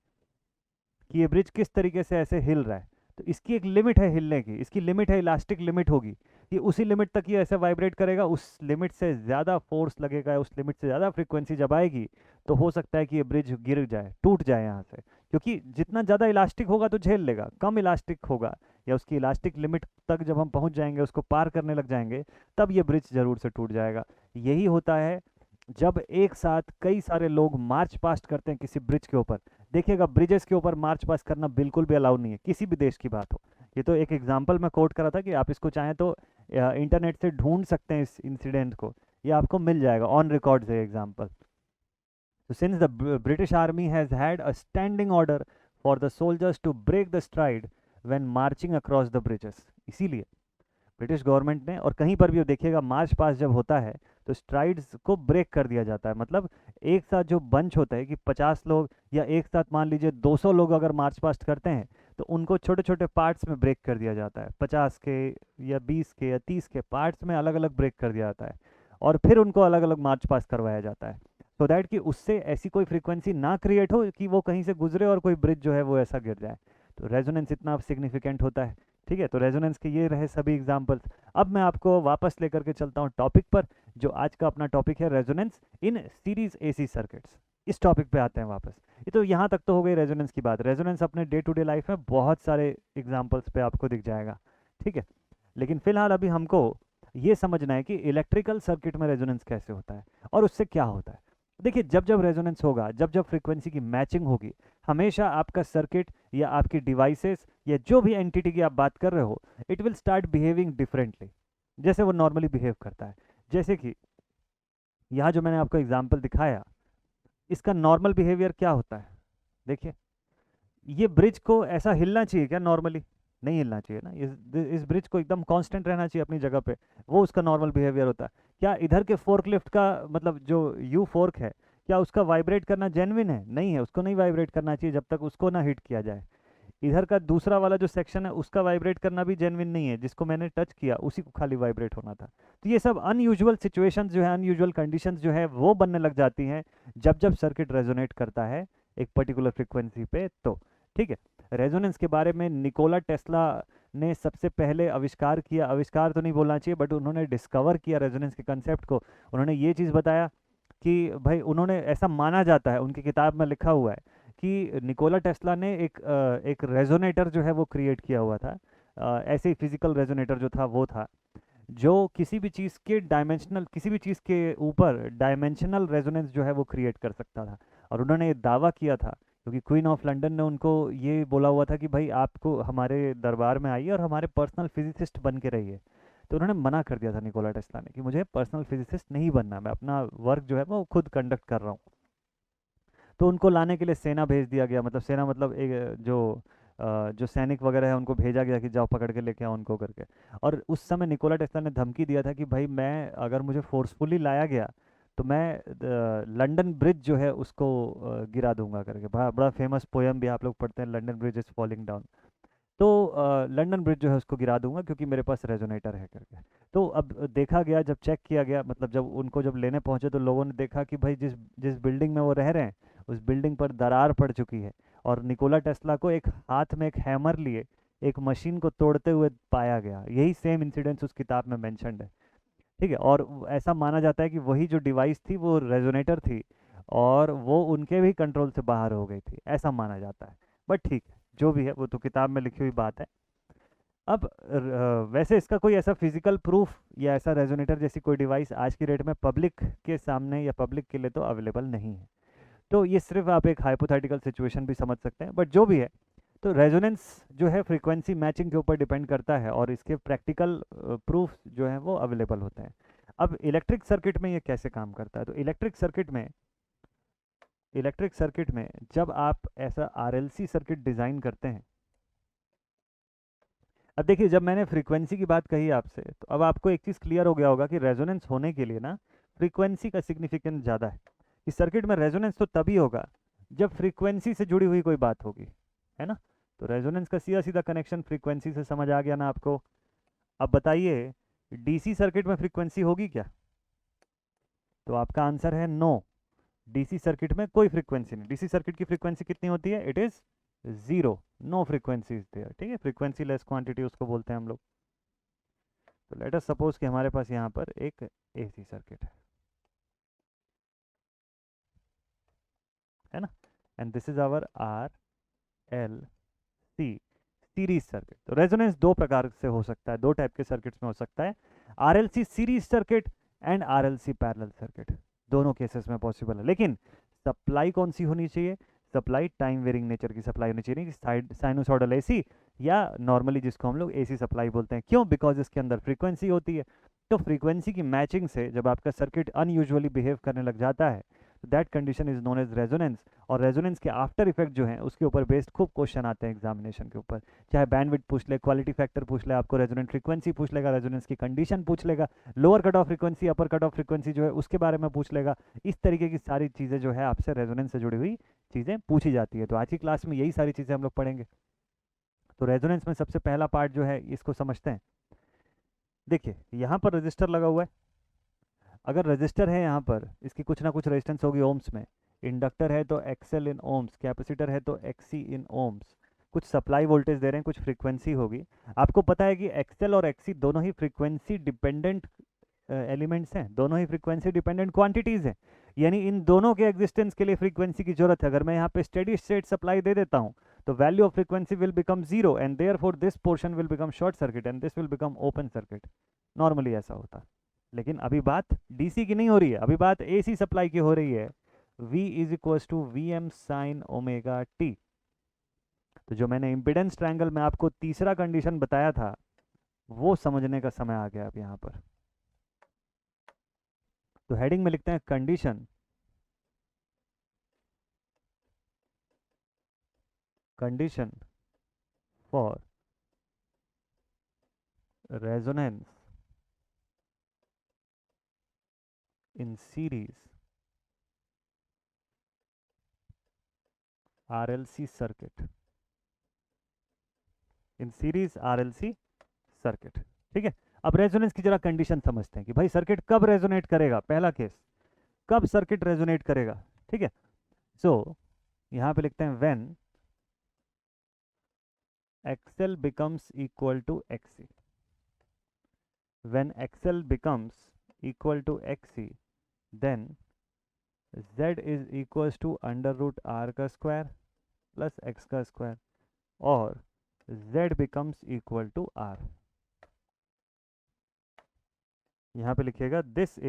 कि ये ब्रिज किस तरीके से ऐसे हिल रहा है। तो इसकी एक लिमिट है हिलने की, इसकी लिमिट है, इलास्टिक लिमिट होगी, ये उसी लिमिट तक ये ऐसे वाइब्रेट करेगा। उस लिमिट से ज़्यादा फोर्स लगेगा, उस लिमिट से ज़्यादा फ्रीक्वेंसी जब आएगी तो हो सकता है कि ये ब्रिज गिर जाए, टूट जाए यहाँ से, क्योंकि जितना ज़्यादा इलास्टिक होगा तो झेल लेगा, कम इलास्टिक होगा या उसकी इलास्टिक लिमिट तक जब हम पहुँच जाएंगे, उसको पार करने लग जाएंगे, तब ये ब्रिज ज़रूर से टूट जाएगा। यही होता है जब एक साथ कई सारे लोग मार्च पास्ट करते हैं किसी ब्रिज के ऊपर। देखिएगा, ब्रिजेस के ऊपर मार्च पास्ट करना बिल्कुल भी अलाउ नहीं है, किसी भी देश की बात हो। ये तो एक एग्जांपल मैं कोट करा था कि आप इसको चाहें तो इंटरनेट से ढूंढ सकते हैं इस इंसिडेंट को, ये आपको मिल जाएगा, ऑन रिकॉर्ड है example. So since the British Army has had a standing order for the soldiers to break the stride when marching across the bridges, इसीलिए ब्रिटिश गवर्नमेंट ने, और कहीं पर भी देखिएगा मार्च पास जब होता है तो स्ट्राइड्स को ब्रेक कर दिया जाता है। मतलब एक साथ जो बंच होता है कि 50 लोग या एक साथ मान लीजिए 200 लोग अगर मार्च पास्ट करते हैं तो उनको छोटे छोटे पार्ट्स में ब्रेक कर दिया जाता है, 50 के या 20 के या 30 के पार्ट्स में अलग अलग ब्रेक कर दिया जाता है, और फिर उनको अलग अलग मार्च पास्ट करवाया जाता है, सो दैट कि उससे ऐसी कोई फ्रीक्वेंसी ना क्रिएट हो कि वो कहीं से गुजरे और कोई ब्रिज जो है वो ऐसा गिर जाए। तो रेजोनेंस इतना सिग्निफिकेंट होता है, ठीक है। तो रेजोनेंस के ये रहे सभी एग्जांपल्स। अब मैं आपको वापस लेकर के चलता हूँ टॉपिक पर, जो आज का अपना टॉपिक है, resonance in series AC circuits. इस टॉपिक पे आते हैं वापस। ये तो यहाँ तक तो हो गई रेजोनेंस की बात। रेजोनेंस अपने डे टू डे लाइफ में बहुत सारे एग्जाम्पल्स पे आपको दिख जाएगा, ठीक है। लेकिन फिलहाल अभी हमको ये समझना है कि इलेक्ट्रिकल सर्किट में रेजोनेंस कैसे होता है और उससे क्या होता है। देखिए, जब जब रेजोनेंस होगा, जब जब फ्रीक्वेंसी की मैचिंग होगी, हमेशा आपका सर्किट या आपकी डिवाइसेस या जो भी एंटिटी की आप बात कर रहे हो, it will start behaving differently, जैसे वो नॉर्मली बिहेव करता है। जैसे कि यहाँ जो मैंने आपको एग्जांपल दिखाया, इसका नॉर्मल बिहेवियर क्या होता है। देखिए, ये ब्रिज को ऐसा हिलना चाहिए क्या? नॉर्मली नहीं हिलना चाहिए ना, इस ब्रिज को एकदम कांस्टेंट रहना चाहिए अपनी जगह पे, वो उसका नॉर्मल बिहेवियर होता है। क्या इधर के फोर्क लिफ्ट का मतलब जो यू फोर्क है, क्या उसका वाइब्रेट करना जेन्युइन है? नहीं है, उसको नहीं वाइब्रेट करना चाहिए जब तक उसको ना हिट किया जाए। इधर का दूसरा वाला जो सेक्शन है उसका वाइब्रेट करना भी जेन्युइन नहीं है, जिसको मैंने टच किया उसी को खाली वाइब्रेट होना था। तो ये सब अनयूजुअल सिचुएशंस जो है, अनयूजुअल कंडीशंस जो है वो बनने लग जाती हैं जब जब सर्किट रेजोनेट करता है एक पर्टिकुलर फ्रिक्वेंसी पे। तो ठीक है, रेजोनेंस के बारे में निकोला टेस्ला ने सबसे पहले आविष्कार किया, आविष्कार तो नहीं बोलना चाहिए बट उन्होंने डिस्कवर किया रेजोनेंस के कंसेप्ट को। उन्होंने ये चीज़ बताया कि भाई, उन्होंने ऐसा माना जाता है, उनकी किताब में लिखा हुआ है कि निकोला टेस्ला ने एक रेजोनेटर जो है वो क्रिएट किया हुआ था। ऐसे ही फिजिकल रेजोनेटर जो था वो था, जो किसी भी चीज़ के डायमेंशनल, किसी भी चीज़ के ऊपर डायमेंशनल रेजोनेंस जो है वो क्रिएट कर सकता था। और उन्होंने ये दावा किया था, क्योंकि क्वीन ऑफ लंदन ने उनको ये बोला हुआ था कि भाई आपको हमारे दरबार में आइए और हमारे पर्सनल फिजिसिस्ट बन के रहिए। तो उन्होंने मना कर दिया था निकोला टेस्ला ने कि मुझे पर्सनल फिजिसिस्ट नहीं बनना, मैं अपना वर्क जो है वो खुद कंडक्ट कर रहा हूँ। तो उनको लाने के लिए सेना भेज दिया गया, मतलब सेना मतलब एक जो सैनिक वगैरह है उनको भेजा गया कि जाओ पकड़ के लेके आओ उनको करके। और उस समय निकोला टेस्ला ने धमकी दिया था कि भाई मैं अगर मुझे फोर्सफुली लाया गया तो मैं लंदन ब्रिज जो है उसको गिरा दूंगा करके। बड़ा बड़ा फेमस पोयम भी आप लोग पढ़ते हैं, London bridge is falling down. तो लंदन ब्रिज जो है उसको गिरा दूंगा क्योंकि मेरे पास रेजोनेटर है करके। तो अब देखा गया, जब चेक किया गया, मतलब जब उनको जब लेने पहुंचे तो लोगों ने देखा कि भाई जिस जिस बिल्डिंग में वो रह रहे हैं उस बिल्डिंग पर दरार पड़ चुकी है। और निकोला टेस्ला को एक हाथ में एक हैमर लिए एक मशीन को तोड़ते हुए पाया गया। यही सेम इंसिडेंट्स उस किताब में मेंशन्ड है। ठीक है, और ऐसा माना जाता है कि वही जो डिवाइस थी वो रेजोनेटर थी और वो उनके भी कंट्रोल से बाहर हो गई थी, ऐसा माना जाता है। बट ठीक है, जो भी है वो तो किताब में लिखी हुई बात है। अब वैसे इसका कोई ऐसा फिजिकल प्रूफ या ऐसा रेजोनेटर जैसी कोई डिवाइस आज की डेट में पब्लिक के सामने या पब्लिक के लिए तो अवेलेबल नहीं है। तो ये सिर्फ आप एक हाइपोथेटिकल सिचुएशन भी समझ सकते हैं, बट जो भी है। तो रेजोनेंस जो है फ्रीक्वेंसी मैचिंग के ऊपर डिपेंड करता है और इसके प्रैक्टिकल प्रूफ जो हैं वो अवेलेबल होते हैं। अब इलेक्ट्रिक सर्किट में ये कैसे काम करता है, तो इलेक्ट्रिक सर्किट में जब आप ऐसा आरएलसी सर्किट डिज़ाइन करते हैं। अब देखिए, जब मैंने फ्रीक्वेंसी की बात कही आपसे तो अब आपको एक चीज़ क्लियर हो गया होगा कि रेजोनेंस होने के लिए ना फ्रीक्वेंसी का सिग्निफिकेंस ज़्यादा है। इस सर्किट में रेजोनेंस तो तभी होगा जब फ्रीक्वेंसी से जुड़ी हुई कोई बात होगी, है ना। तो रेजोनेंस का सीधा सीधा कनेक्शन फ्रीक्वेंसी से समझ आ गया ना आपको। अब बताइए, डीसी सर्किट में फ्रीक्वेंसी होगी क्या? तो आपका आंसर है नो। डीसी सर्किट में कोई फ्रीक्वेंसी नहीं। डीसी सर्किट की फ्रीक्वेंसी कितनी होती है? It is zero. No frequency is there. ठीक है, फ्रीक्वेंसी लेस क्वांटिटी उसको बोलते हैं हम लोग। तो लेट अस सपोज कि हमारे पास यहाँ पर एक एसी सर्किट है ना, and this is our R L C series circuit. तो रेजोनेंस दो प्रकार से हो सकता है, दो टाइप के सर्किट्स में हो सकता है, R L C series circuit and R L C parallel circuit. दोनों केसेस में पॉसिबल है, लेकिन सप्लाई कौन सी होनी चाहिए? सप्लाई टाइम वेरिंग नेचर की सप्लाई होनी चाहिए, कि साइनोसॉइडल एसी या नॉर्मली जिसको हम लोग एसी सप्लाई बोलते हैं। क्यों? बिकॉज इसके अंदर फ्रीक्वेंसी होती है। तो फ्रीक्वेंसी की मैचिंग से जब आपका सर्किट अनयूजुअली बिहेव करने लग जाता है तो that condition is known as resonance. और रेजोनेंस के आफ्टर इफेक्ट जो हैं उसके ऊपर बेस्ड खूब क्वेश्चन आते हैं एग्जामिनेशन के ऊपर। चाहे बैंडविड्थ पूछ ले, क्वालिटी फैक्टर पूछ ले, आपको रेजोनेंट फ्रीक्वेंसी पूछ लेगा, रेजोनेंस की कंडीशन पूछ लेगा, लोअर कट ऑफ फ्रीक्वेंसी अपर कट ऑफ फ्रीक्वेंसी जो है उसके बारे में पूछ लेगा। इस तरीके की सारी चीज़ें जो है आपसे रेजोनेंस से जुड़ी हुई चीज़ें पूछी जाती है। तो आज की क्लास में यही सारी चीज़ें हम लोग पढ़ेंगे। तो रेजोनेंस में सबसे पहला पार्ट जो है इसको समझते हैं। देखिए, यहाँ पर रजिस्टर लगा हुआ है। अगर रजिस्टर है यहाँ पर, इसकी कुछ ना कुछ रेजिस्टेंस होगी ओम्स में। इंडक्टर है तो एक्सएल इन ओम्स, कैपेसिटर है तो एक्सी इन ओम्स। कुछ सप्लाई वोल्टेज दे रहे हैं, कुछ फ्रीक्वेंसी होगी। आपको पता है कि एक्सएल और एक्सी दोनों ही फ्रीक्वेंसी डिपेंडेंट एलिमेंट्स हैं, दोनों ही फ्रीक्वेंसी डिपेंडेंट क्वांटिटीज़ हैं। यानी इन दोनों के एग्जिस्टेंस के लिए फ्रीक्वेंसी की जरूरत है। अगर मैं यहाँ पे स्टेडी स्टेट सप्लाई दे देता हूँ तो value of frequency will become zero and therefore this portion will become short circuit and this will become open circuit. Normally ऐसा होता है। लेकिन अभी बात डीसी की नहीं हो रही है, अभी बात एसी सप्लाई की हो रही है। V is equal to V M sine omega T. तो जो मैंने इम्पिडेंस ट्रायंगल में आपको तीसरा कंडीशन बताया था वो समझने का समय आ गया अब यहाँ पर। तो हेडिंग में लिखते हैं condition for resonance in series RLC circuit, in series RLC circuit. ठीक है, अब रेजोनेंस की जरा कंडीशन समझते हैं कि भाई सर्किट कब रेजोनेट करेगा। पहला केस, कब सर्किट रेजोनेट करेगा। ठीक है, सो यहाँ पे लिखते हैं when XL becomes equal to XC। when XL becomes equal to XC, then Z is equals to under root R का स्क्वायर प्लस X का स्क्वायर और Z becomes equal to R। यहाँ पे लिखिएगा this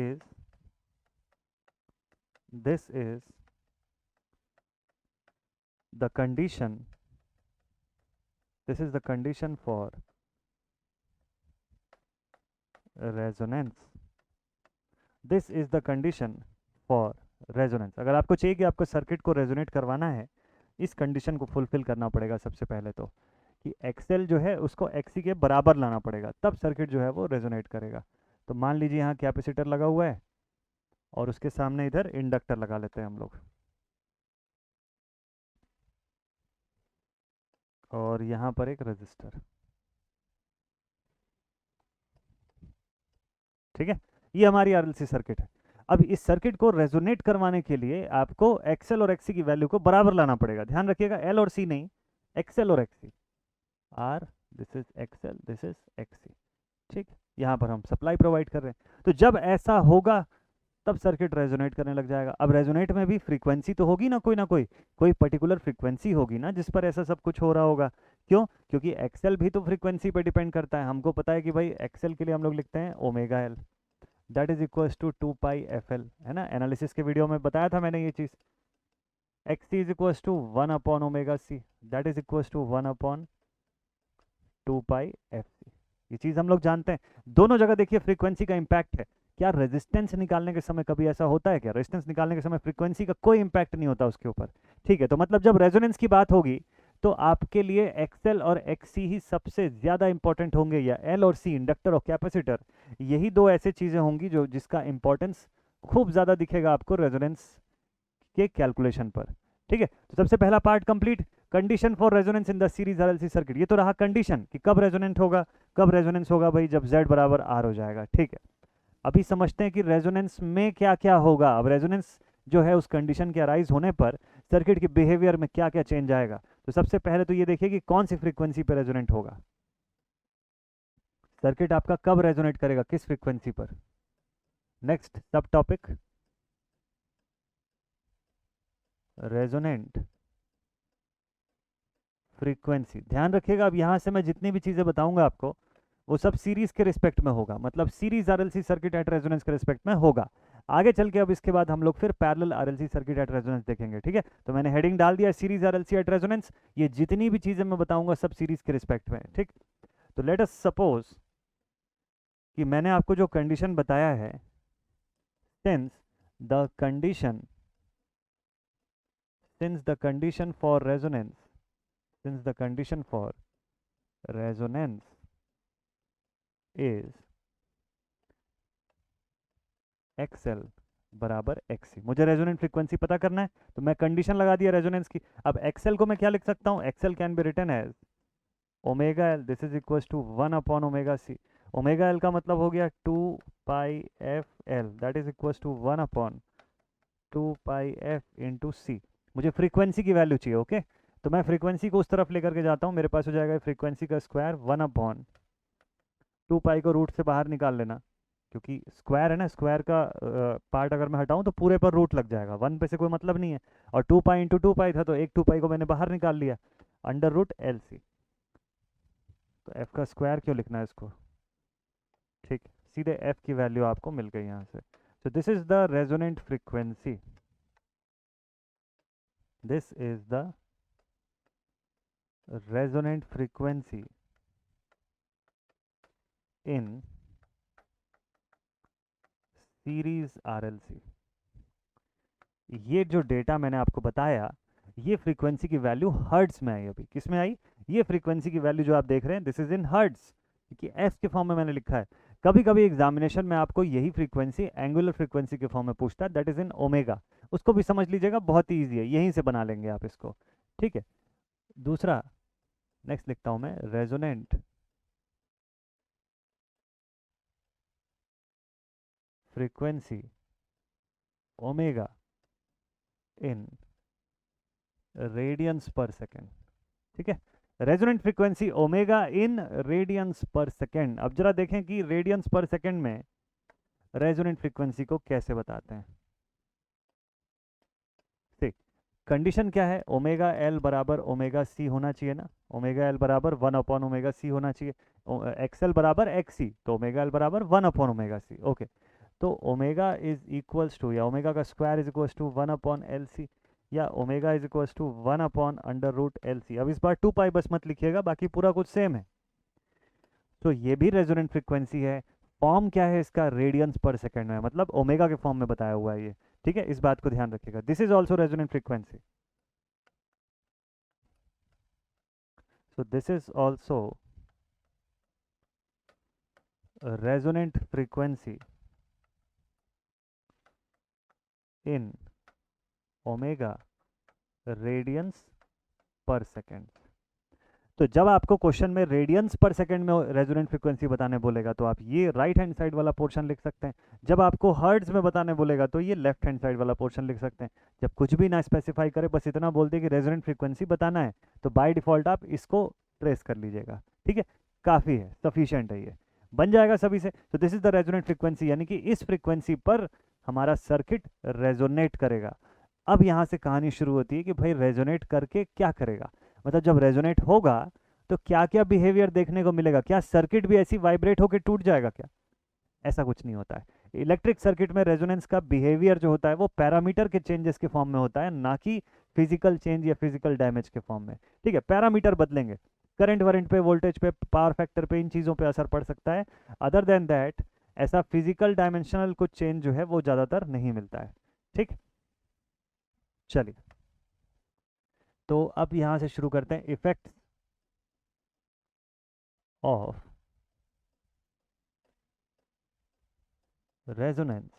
is the condition, this is the condition for resonance, this is the condition for resonance. अगर आपको चाहिए कि आपको सर्किट को रेजोनेट करवाना है, इस कंडीशन को फुलफिल करना पड़ेगा सबसे पहले तो, कि एक्सएल जो है उसको एक्सी के बराबर लाना पड़ेगा, तब सर्किट जो है वो रेजोनेट करेगा। तो मान लीजिए यहाँ कैपेसिटर लगा हुआ है और उसके सामने इधर इंडक्टर लगा लेते हैं हम लोग, और यहाँ पर एक रेजिस्टर। ठीक है, ये हमारी आरएलसी सर्किट है। अब इस सर्किट को रेजोनेट करवाने के लिए आपको एक्सएल और एक्सी की वैल्यू को बराबर लाना पड़ेगा। ध्यान रखिएगा, एल और सी नहीं, एक्सएल और XC. R, this is XL, this is XC. ठीक, यहाँ पर हम सप्लाई प्रोवाइड कर रहे हैं। तो जब ऐसा होगा तब सर्किट रेजोनेट करने लग जाएगा। अब रेजोनेट में भी फ्रीक्वेंसी तो होगी ना, कोई पर्टिकुलर फ्रीक्वेंसी होगी ना जिस पर ऐसा सब कुछ हो रहा होगा। क्यों? क्योंकि एक्सएल भी तो फ्रीक्वेंसी पे डिपेंड करता है। हमको पता है कि भाई एक्सएल के लिए हम लोग लिखते हैं omega L, that is equals to 2πfl, है ना। एनालिसिस के वीडियो में बताया था मैंने ये चीज़। X C is equals to 1/ωc, that is equals to 1/2πfc। ये चीज़ हम लोग जानते हैं। दोनों जगह देखिए फ्रीक्वेंसी का इम्पैक्ट है। क्या रेजिस्टेंस निकालने के समय कभी ऐसा होता है? क्या रेजिस्टेंस निकालने के समय फ्रीक्वेंसी का कोई इम्पैक्ट नहीं होता उसके ऊपर। ठीक है, तो मतलब जब रेजोनेंस की बात होगी तो आपके लिए एक्सएल और एक्सी ही सबसे ज़्यादा इंपॉर्टेंट होंगे, या एल और सी, इंडक्टर और कैपेसिटर। यही दो ऐसे चीज़ें होंगी जो जिसका इंपॉर्टेंस खूब ज़्यादा दिखेगा आपको रेजोनेंस के कैलकुलेशन पर। ठीक है, तो सबसे पहला part complete, condition for resonance in the series RLC circuit. ये तो रहा कंडीशन कि कब रेजोनेंट होगा, कब रेजोनेंस होगा भाई, जब Z बराबर R हो जाएगा। ठीक है, अभी समझते हैं कि रेजोनेंस में क्या क्या होगा। अब रेजोनेंस जो है उस कंडीशन के अराइज होने पर सर्किट के बिहेवियर में क्या क्या चेंज आएगा। तो सबसे पहले तो ये देखिए कि कौन सी फ्रीक्वेंसी पर रेजोनेंट होगा। सर्किट आपका कब रेजोनेट करेगा, किस फ्रीक्वेंसी पर। नेक्स्ट सब टॉपिक, रेजोनेंट फ्रीक्वेंसी। ध्यान रखिएगा, अब यहाँ से मैं जितनी भी चीज़ें बताऊंगा आपको वो सब सीरीज के रिस्पेक्ट में होगा, मतलब series RLC circuit at resonance के रिस्पेक्ट में होगा। आगे चल के अब इसके बाद हम लोग फिर parallel RLC circuit at resonance देखेंगे। ठीक है, तो मैंने हेडिंग डाल दिया सीरीज आरएलसी एट रेजोनेंस। ये जितनी भी चीज़ें मैं बताऊंगा सब सीरीज के रिस्पेक्ट में। ठीक, तो लेट अस सपोज कि मैंने आपको जो कंडीशन बताया है, since the condition for resonance, since the condition for resonance is XL बराबर XC। मुझे रेजोनेंट फ्रीक्वेंसी पता करना है तो मैं कंडीशन लगा दिया रेजोनेंस की। अब XL को मैं क्या लिख सकता हूँ, XL can be written as omega L, this is equal to 1/ωc। Omega L का मतलब हो गया 2πfl, that is equal to 1/2πf into C. मुझे फ्रीक्वेंसी की वैल्यू चाहिए। ओके, तो मैं फ्रीक्वेंसी को उस तरफ लेकर के जाता हूँ, मेरे पास हो जाएगा फ्रीक्वेंसी का स्क्वायर 1/2π को रूट से बाहर निकाल लेना, क्योंकि स्क्वायर है ना, स्क्वायर का पार्ट अगर मैं हटाऊँ तो पूरे पर रूट लग जाएगा, 1 पे से कोई मतलब नहीं है। और 2π इंटू 2π था तो एक 2π को मैंने बाहर निकाल लिया, √LC। तो f का स्क्वायर क्यों लिखना है इसको। ठीक, सीधे f की वैल्यू आपको मिल गई यहाँ से। सो this is the resonant frequency, this is the resonant frequency in series RLC। ये जो डेटा मैंने आपको बताया, ये फ्रीक्वेंसी की वैल्यू हर्ट्ज में आई। अभी किस में आई? ये फ्रीक्वेंसी की वैल्यू जो आप देख रहे हैं, दिस इज इन हर्ट्ज, क्योंकि एफ के फॉर्म में मैंने लिखा है। कभी कभी एग्जामिनेशन में आपको यही फ्रीक्वेंसी एंगुलर फ्रीक्वेंसी के फॉर्म में पूछता है, दैट इज इन ओमेगा। उसको भी समझ लीजिएगा, बहुत ही ईजी है, यहीं से बना लेंगे आप इसको। ठीक है, दूसरा नेक्स्ट लिखता हूं मैं, रेजोनेंट फ्रीक्वेंसी ओमेगा इन रेडियंस पर सेकेंड। ठीक है, रेजोनेंट फ्रीक्वेंसी ओमेगा इन रेडियंस पर सेकेंड। अब जरा देखें कि रेडियंस पर सेकेंड में रेजोनेंट फ्रीक्वेंसी को कैसे बताते हैं। ठीक, कंडीशन क्या है, ओमेगा एल बराबर ओमेगा सी होना चाहिए ना, ओमेगा एल बराबर 1/ωc होना चाहिए। एक्सएल बराबर एक्सी, तो ओमेगा एल बराबर 1/ωc। ओके, तो ओमेगा इज इक्वल्स टू, या ओमेगा का square is equals to 1/LC। या omega is equal to 1/√LC। अब इस बार 2 पाई बस मत लिखिएगा, बाकी पूरा कुछ सेम है। तो ये भी रेजोनेंट फ्रीक्वेंसी है। फॉर्म क्या है इसका, रेडियंस पर सेकेंड में, मतलब ओमेगा के फॉर्म में बताया हुआ है ये। ठीक है, इस बात को ध्यान रखिएगा। This is also resonant frequency. So this is also resonant frequency in omega radiance पर सेकेंड। तो जब आपको क्वेश्चन में रेडियंस पर सेकेंड में रेजोनेंट फ्रीक्वेंसी बताने बोलेगा तो आप ये राइट हैंड साइड वाला पोर्शन लिख सकते हैं। जब आपको हर्ट्ज में बताने बोलेगा तो ये लेफ्ट हैंड साइड वाला पोर्शन लिख सकते हैं। जब कुछ भी ना स्पेसिफाई करे, बस इतना बोल दे कि रेजोनेंट फ्रीक्वेंसी बताना है, तो बाय डिफॉल्ट आप इसको ट्रेस कर लीजिएगा। ठीक है, काफ़ी है, सफिशिएंट है, ये बन जाएगा सभी से। तो this is the resonant frequency, यानी कि इस फ्रीक्वेंसी पर हमारा सर्किट रेजोनेट करेगा। अब यहाँ से कहानी शुरू होती है कि भाई रेजोनेट करके क्या करेगा, मतलब जब रेजोनेट होगा तो क्या क्या बिहेवियर देखने को मिलेगा। क्या सर्किट भी ऐसी वाइब्रेट होकर टूट जाएगा क्या? ऐसा कुछ नहीं होता है। इलेक्ट्रिक सर्किट में रेजोनेंस का बिहेवियर जो होता है वो पैरामीटर के चेंजेस के फॉर्म में होता है, ना कि फिजिकल चेंज या फिजिकल डैमेज के फॉर्म में। ठीक है, पैरामीटर बदलेंगे, करंट वरेंट पे, वोल्टेज पे, पावर फैक्टर पे, इन चीज़ों पे असर पड़ सकता है। अदर देन दैट ऐसा फिजिकल डायमेंशनल कुछ चेंज जो है वो ज़्यादातर नहीं मिलता है। ठीक, चलिए तो अब यहाँ से शुरू करते हैं। Effect of resonance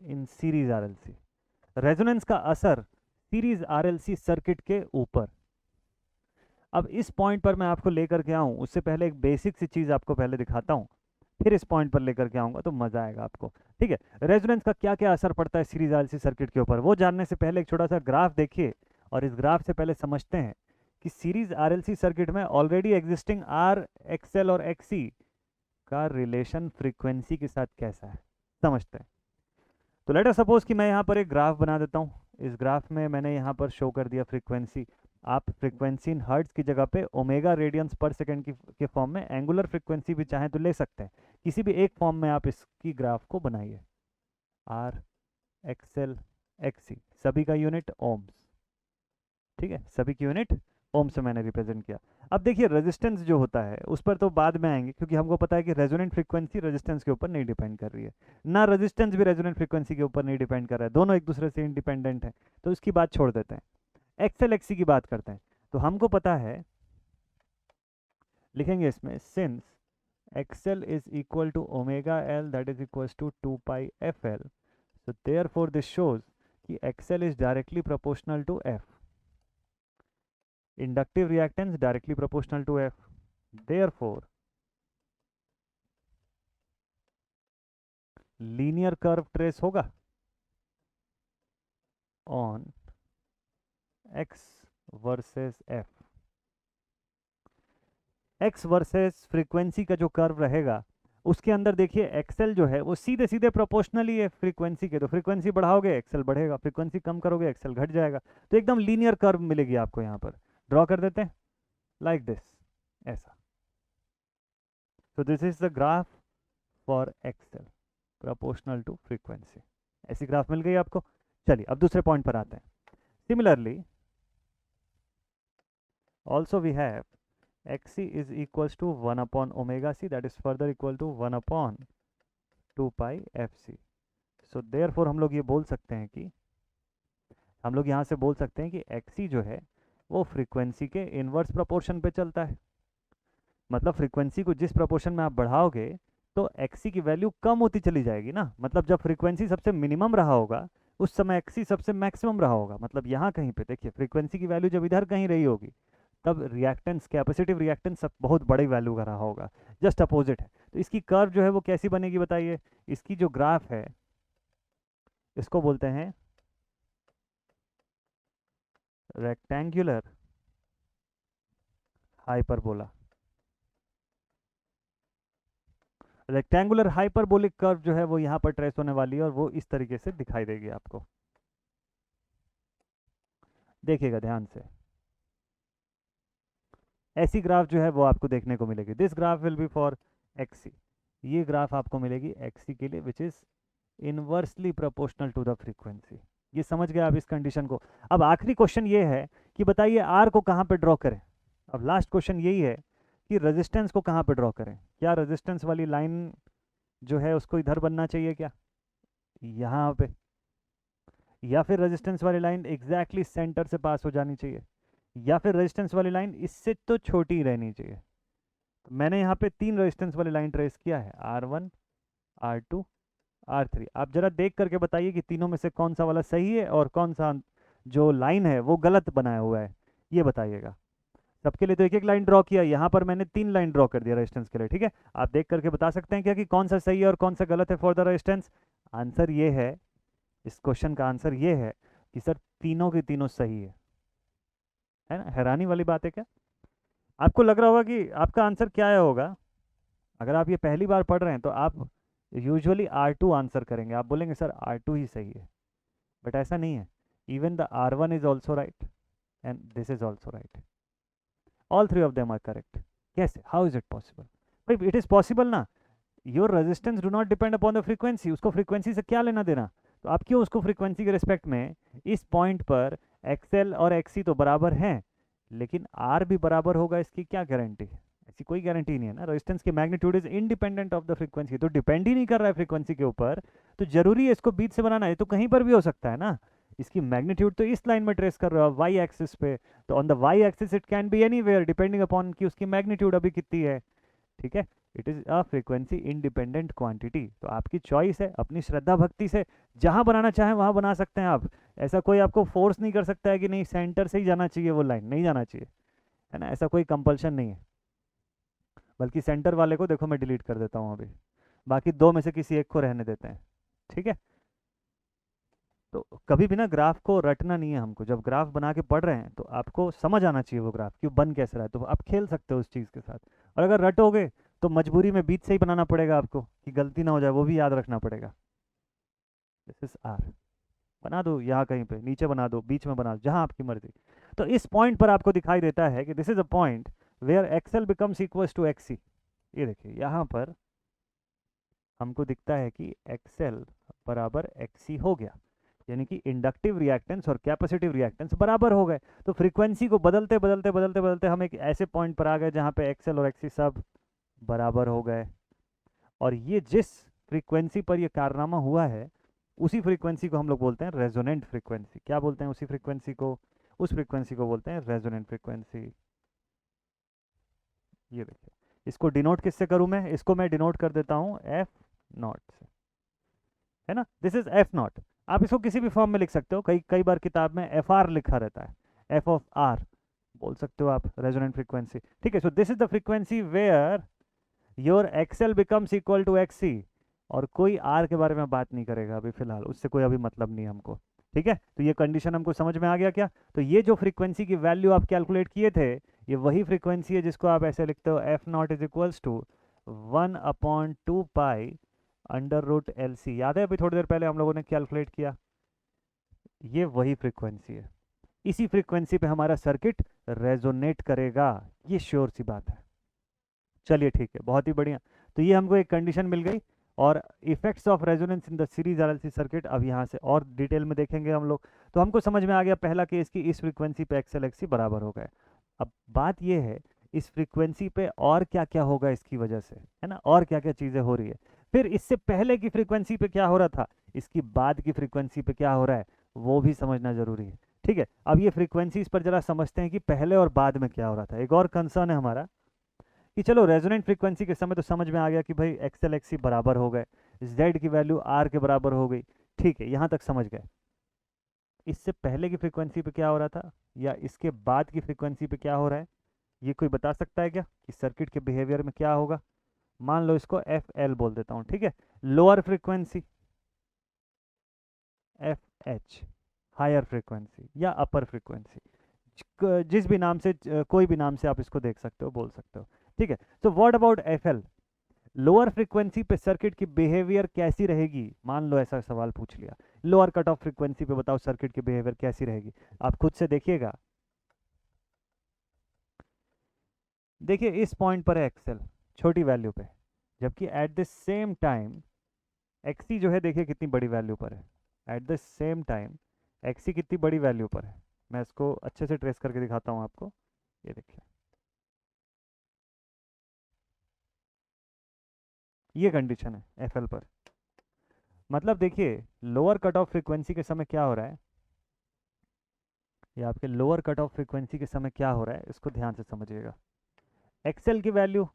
in series RLC. Resonance का असर सीरीज आरएलसी सर्किट के ऊपर। अब इस पॉइंट पर मैं आपको लेकर के आऊं उससे पहले एक बेसिक सी चीज आपको पहले दिखाता हूं, फिर इस पॉइंट पर लेकर के आऊंगा तो मजा आएगा आपको। ठीक है, रेजोनेंस का क्या क्या असर पड़ता है सीरीज आरएलसी सर्किट के ऊपर, वो जानने से पहले एक छोटा सा ग्राफ देखिए, और इस ग्राफ से पहले समझते हैं कि सीरीज आरएलसी सर्किट में ऑलरेडी एग्जिस्टिंग आर एक्सएल और एक्सी का रिलेशन फ्रीक्वेंसी के साथ कैसा है, समझते हैं। तो लेट अस सपोज कि मैं यहाँ पर एक ग्राफ बना देता हूँ। इस ग्राफ में मैंने यहाँ पर शो कर दिया फ्रीक्वेंसी। आप फ्रीक्वेंसी इन हर्ट्ज की जगह पे ओमेगा रेडियंस पर सेकंड की के फॉर्म में एंगुलर फ्रीक्वेंसी भी चाहें तो ले सकते हैं। किसी भी एक फॉर्म में आप इसकी ग्राफ को बनाइए। आर एक्सएल एक्सी, सभी का यूनिट ओम्स। ठीक है, सभी की यूनिट ओम से मैंने रिप्रेजेंट किया। अब देखिए रेजिस्टेंस जो होता है उस पर तो बाद में आएंगे, क्योंकि हमको पता है कि रेजोनेंट फ्रीक्वेंसी रेजिस्टेंस के ऊपर नहीं डिपेंड कर रही है, ना रेजिस्टेंस भी रेजोनेंट फ्रीक्वेंसी के ऊपर नहीं डिपेंड कर रहा है, दोनों एक दूसरे से इंडिपेंडेंट है। तो इसकी बात छोड़ देते हैं, एक्सएल एक्सी की बात करते हैं। तो हमको पता है, लिखेंगे इसमें, since XL is equal to omega L that is equal to 2 pi F L, so therefore this shows कि XL is directly proportional to F. Inductive reactance directly proportional to F. Therefore linear curve trace होगा on X versus F. X versus frequency का जो curve रहेगा उसके अंदर देखिए Excel जो है वो सीधे सीधे प्रोपोर्शनली है फ्रीक्वेंसी के। तो फ्रीक्वेंसी बढ़ाओगे एक्सेल बढ़ेगा, फ्रीक्वेंसी कम करोगे एक्सेल घट जाएगा। तो एकदम लीनियर कर्व मिलेगी आपको। यहाँ पर ड्रॉ कर देते हैं लाइक दिस, ऐसा। तो this is the graph for XL proportional to frequency. ऐसी ग्राफ मिल गई आपको। चलिए अब दूसरे पॉइंट पर आते हैं। Similarly also we have xc is equals to 1 upon omega c, that is further equal to 1 upon 2 pi fc. So therefore हम लोग ये बोल सकते हैं कि, हम लोग यहाँ से बोल सकते हैं कि xc जो है वो फ्रीक्वेंसी के इनवर्स प्रोपोर्शन पे चलता है। मतलब फ्रीक्वेंसी को जिस प्रोपोर्शन में आप बढ़ाओगे तो xc की वैल्यू कम होती चली जाएगी ना। मतलब जब फ्रीक्वेंसी सबसे मिनिमम रहा होगा उस समय xc सबसे मैक्सिमम रहा होगा। मतलब यहाँ कहीं पे देखिए फ्रीक्वेंसी की वैल्यू जब इधर कहीं रही होगी तब रिएक्टेंस, कैपेसिटिव रिएक्टेंस सब बहुत बड़ी वैल्यू का रहा होगा। जस्ट अपोजिट है। तो इसकी कर्व जो है वो कैसी बनेगी बताइए। इसकी जो ग्राफ है इसको बोलते हैं rectangular hyperbola. Rectangular hyperbolic curve जो है वो यहाँ पर ट्रेस होने वाली है और वो इस तरीके से दिखाई देगी आपको। देखिएगा ध्यान से, ऐसी ग्राफ जो है वो आपको देखने को मिलेगी। This graph will be for XC. ये ग्राफ आपको मिलेगी एक्सी के लिए, which is inversely proportional to the frequency. ये समझ गए आप इस कंडीशन को। अब आखिरी क्वेश्चन ये है कि बताइए आर को कहाँ पे ड्रॉ करें। अब लास्ट क्वेश्चन यही है कि रेजिस्टेंस को कहाँ पे ड्रॉ करें। क्या रेजिस्टेंस वाली लाइन जो है उसको इधर बनना चाहिए क्या, यहाँ पे, या फिर रेजिस्टेंस वाली लाइन एग्जैक्टली सेंटर से पास हो जानी चाहिए, या फिर रेजिस्टेंस वाली लाइन इससे तो छोटी ही रहनी चाहिए। तो मैंने यहाँ पे 3 रेजिस्टेंस वाली लाइन ट्रेस किया है, R1, R2, R3। आप जरा देख करके बताइए कि तीनों में से कौन सा वाला सही है और कौन सा जो लाइन है वो गलत बनाया हुआ है, ये बताइएगा। सबके लिए तो एक एक लाइन ड्रॉ किया, यहाँ पर मैंने 3 लाइन ड्रॉ कर दिया रेजिस्टेंस के लिए, ठीक है। आप देख करके बता सकते हैं क्या कि कौन सा सही है और कौन सा गलत है फॉर द रेजिस्टेंस। आंसर ये है, इस क्वेश्चन का आंसर ये है कि सर तीनों के तीनों सही है ना। हैरानी वाली बात है क्या। आपको लग रहा होगा कि आपका आंसर क्या है होगा। अगर आप ये पहली बार पढ़ रहे हैं तो आप यूजुअली R2 आंसर करेंगे, आप बोलेंगे सर R2 ही सही है, बट ऐसा नहीं है। Even the R1 is also right and this is also right, all 3 of them are correct. कैसे, हाउ इज इट पॉसिबल। भाई इट इज पॉसिबल ना। Your resistance do not depend upon the frequency, उसको frequency से क्या लेना देना। तो आप क्यों उसको फ्रीक्वेंसी के रिस्पेक्ट में इस पॉइंट पर एक्सएल और एक्सी तो बराबर हैं, लेकिन आर भी बराबर होगा, इसकी क्या गारंटी। ऐसी कोई गारंटी नहीं है ना। रेजिस्टेंस की magnitude is independent of the frequency, तो डिपेंड ही नहीं कर रहा है फ्रीक्वेंसी के ऊपर, तो जरूरी है इसको बीच से बनाना है। तो कहीं पर भी हो सकता है ना। इसकी मैग्नीट्यूड तो इस लाइन में ट्रेस कर रहा है वाई एक्सिस पे, तो on the Y axis it can be anywhere depending upon कि उसकी मैग्नीट्यूड अभी कितनी है, ठीक है। It is a frequency independent quantity. तो आपकी चॉइस है, अपनी श्रद्धा भक्ति से जहां बनाना चाहें वहां बना सकते हैं आप। ऐसा कोई आपको फोर्स नहीं कर सकता है कि नहीं सेंटर से ही जाना चाहिए, वो लाइन नहीं जाना चाहिए, है ना। ऐसा कोई कंपल्शन नहीं है। बल्कि सेंटर वाले को देखो मैं डिलीट कर देता हूँ अभी, बाकी दो में से किसी एक को रहने देते हैं, ठीक है। तो कभी भी ना ग्राफ को रटना नहीं है हमको। जब ग्राफ बना के पढ़ रहे हैं तो आपको समझ आना चाहिए वो ग्राफ क्यों बन कैसे रहा है, तो आप खेल सकते हो उस चीज़ के साथ। और अगर रटोगे तो मजबूरी में बीच से ही बनाना पड़ेगा आपको, कि गलती ना हो जाए, वो भी याद रखना पड़ेगा। दिस इज आर, बना दो यहाँ कहीं पे, नीचे बना दो, बीच में बना दो, जहाँ आपकी मर्जी। तो इस पॉइंट पर आपको दिखाई देता है कि this is a point where XL becomes equals to XC. ये देखिए यहाँ पर हमको दिखता है कि एक्सएल बराबर एक्सी हो गया, यानी कि इंडक्टिव रिएक्टेंस और कैपेसिटिव रिएक्टेंस बराबर हो गए। तो फ्रीक्वेंसी को बदलते बदलते बदलते बदलते हम एक ऐसे पॉइंट पर आ गए जहाँ पे एक्सएल और एक्सी सब बराबर हो गए। और ये जिस फ्रीक्वेंसी पर ये कारनामा हुआ है उसी फ्रीक्वेंसी को हम लोग बोलते हैं रेजोनेंट फ्रीक्वेंसी। क्या बोलते हैं उसी फ्रीक्वेंसी को, उस फ्रीक्वेंसी को बोलते हैं रेजोनेंट फ्रीक्वेंसी। ये देखिए, इसको डिनोट किससे करूं मैं, इसको मैं डिनोट कर देता हूं एफ नॉट से, है ना। This is F not. आप इसको किसी भी फॉर्म में लिख सकते हो, कई कई बार किताब में एफ आर लिखा रहता है, एफ ऑफ आर बोल सकते हो आप, रेजोनेंट फ्रीक्वेंसी, ठीक है। So this is the frequency where your XL becomes equal to XC, और कोई आर के बारे में बात नहीं करेगा अभी फिलहाल, उससे कोई अभी मतलब नहीं हमको, ठीक है। तो ये कंडीशन हमको समझ में आ गया क्या। तो ये जो फ्रीक्वेंसी की वैल्यू आप कैलकुलेट किए थे, ये वही फ्रीक्वेंसी है जिसको आप ऐसे लिखते हो F naught is equals to 1/2 pi under root L C. याद है अभी थोड़ी देर पहले हम लोगों ने कैलकुलेट किया, ये वही फ्रीक्वेंसी है। इसी फ्रीक्वेंसी पे हमारा सर्किट रेजोनेट करेगा, ये श्योर सी बात है। चलिए ठीक है, बहुत ही बढ़िया। तो ये हमको एक कंडीशन मिल गई। और effects of resonance in the series RLC circuit अब यहाँ से और डिटेल में देखेंगे हम लोग। तो हमको समझ में आ गया पहला केस की इस फ्रीक्वेंसी पे एक्सएल एक्सी बराबर हो गए। अब बात ये है इस फ्रीक्वेंसी पे और क्या क्या होगा इसकी वजह से, है ना, और क्या क्या चीज़ें हो रही है। फिर इससे पहले की फ्रीक्वेंसी पे क्या हो रहा था, इसकी बाद की फ्रीक्वेंसी पे क्या हो रहा है, वो भी समझना जरूरी है, ठीक है। अब ये फ्रीक्वेंसीज पर जरा समझते हैं कि पहले और बाद में क्या हो रहा था। एक और कंसर्न है हमारा कि चलो रेजोनेंट फ्रीक्वेंसी के समय तो समझ में आ गया कि भाई एक्सएल एक्सी बराबर हो गए, जेड की वैल्यू आर के बराबर हो गई, ठीक है, यहाँ तक समझ गए। इससे पहले की फ्रीक्वेंसी पे क्या हो रहा था या इसके बाद की फ्रीक्वेंसी पे क्या हो रहा है, ये कोई बता सकता है क्या कि सर्किट के बिहेवियर में क्या होगा। मान लो इसको एफ एल बोल देता हूँ, ठीक है। Lower frequency F H, higher frequency या अपर फ्रीक्वेंसी, जिस भी नाम से कोई भी नाम से आप इसको देख सकते हो, बोल सकते हो, ठीक है। तो what about F L, lower frequency पे सर्किट की बिहेवियर कैसी रहेगी। मान लो ऐसा सवाल पूछ लिया, लोअर कट ऑफ फ्रीक्वेंसी पे बताओ सर्किट की बिहेवियर कैसी रहेगी। आप खुद से देखिएगा, देखिए इस पॉइंट पर है एक्सेल छोटी वैल्यू पे, जबकि at the same time XC जो है देखिए कितनी बड़ी वैल्यू पर है, at the same time XC कितनी बड़ी वैल्यू पर है। मैं इसको अच्छे से ट्रेस करके दिखाता हूँ आपको, ये देखिए ये कंडीशन है एफएल पर। मतलब देखिए लोअर कट ऑफ फ्रीक्वेंसी के समय क्या हो रहा है, ये आपके लोअर कट ऑफ फ्रीक्वेंसी के समय क्या हो रहा है इसको ध्यान से समझिएगा। एक्सएल की वैल्यू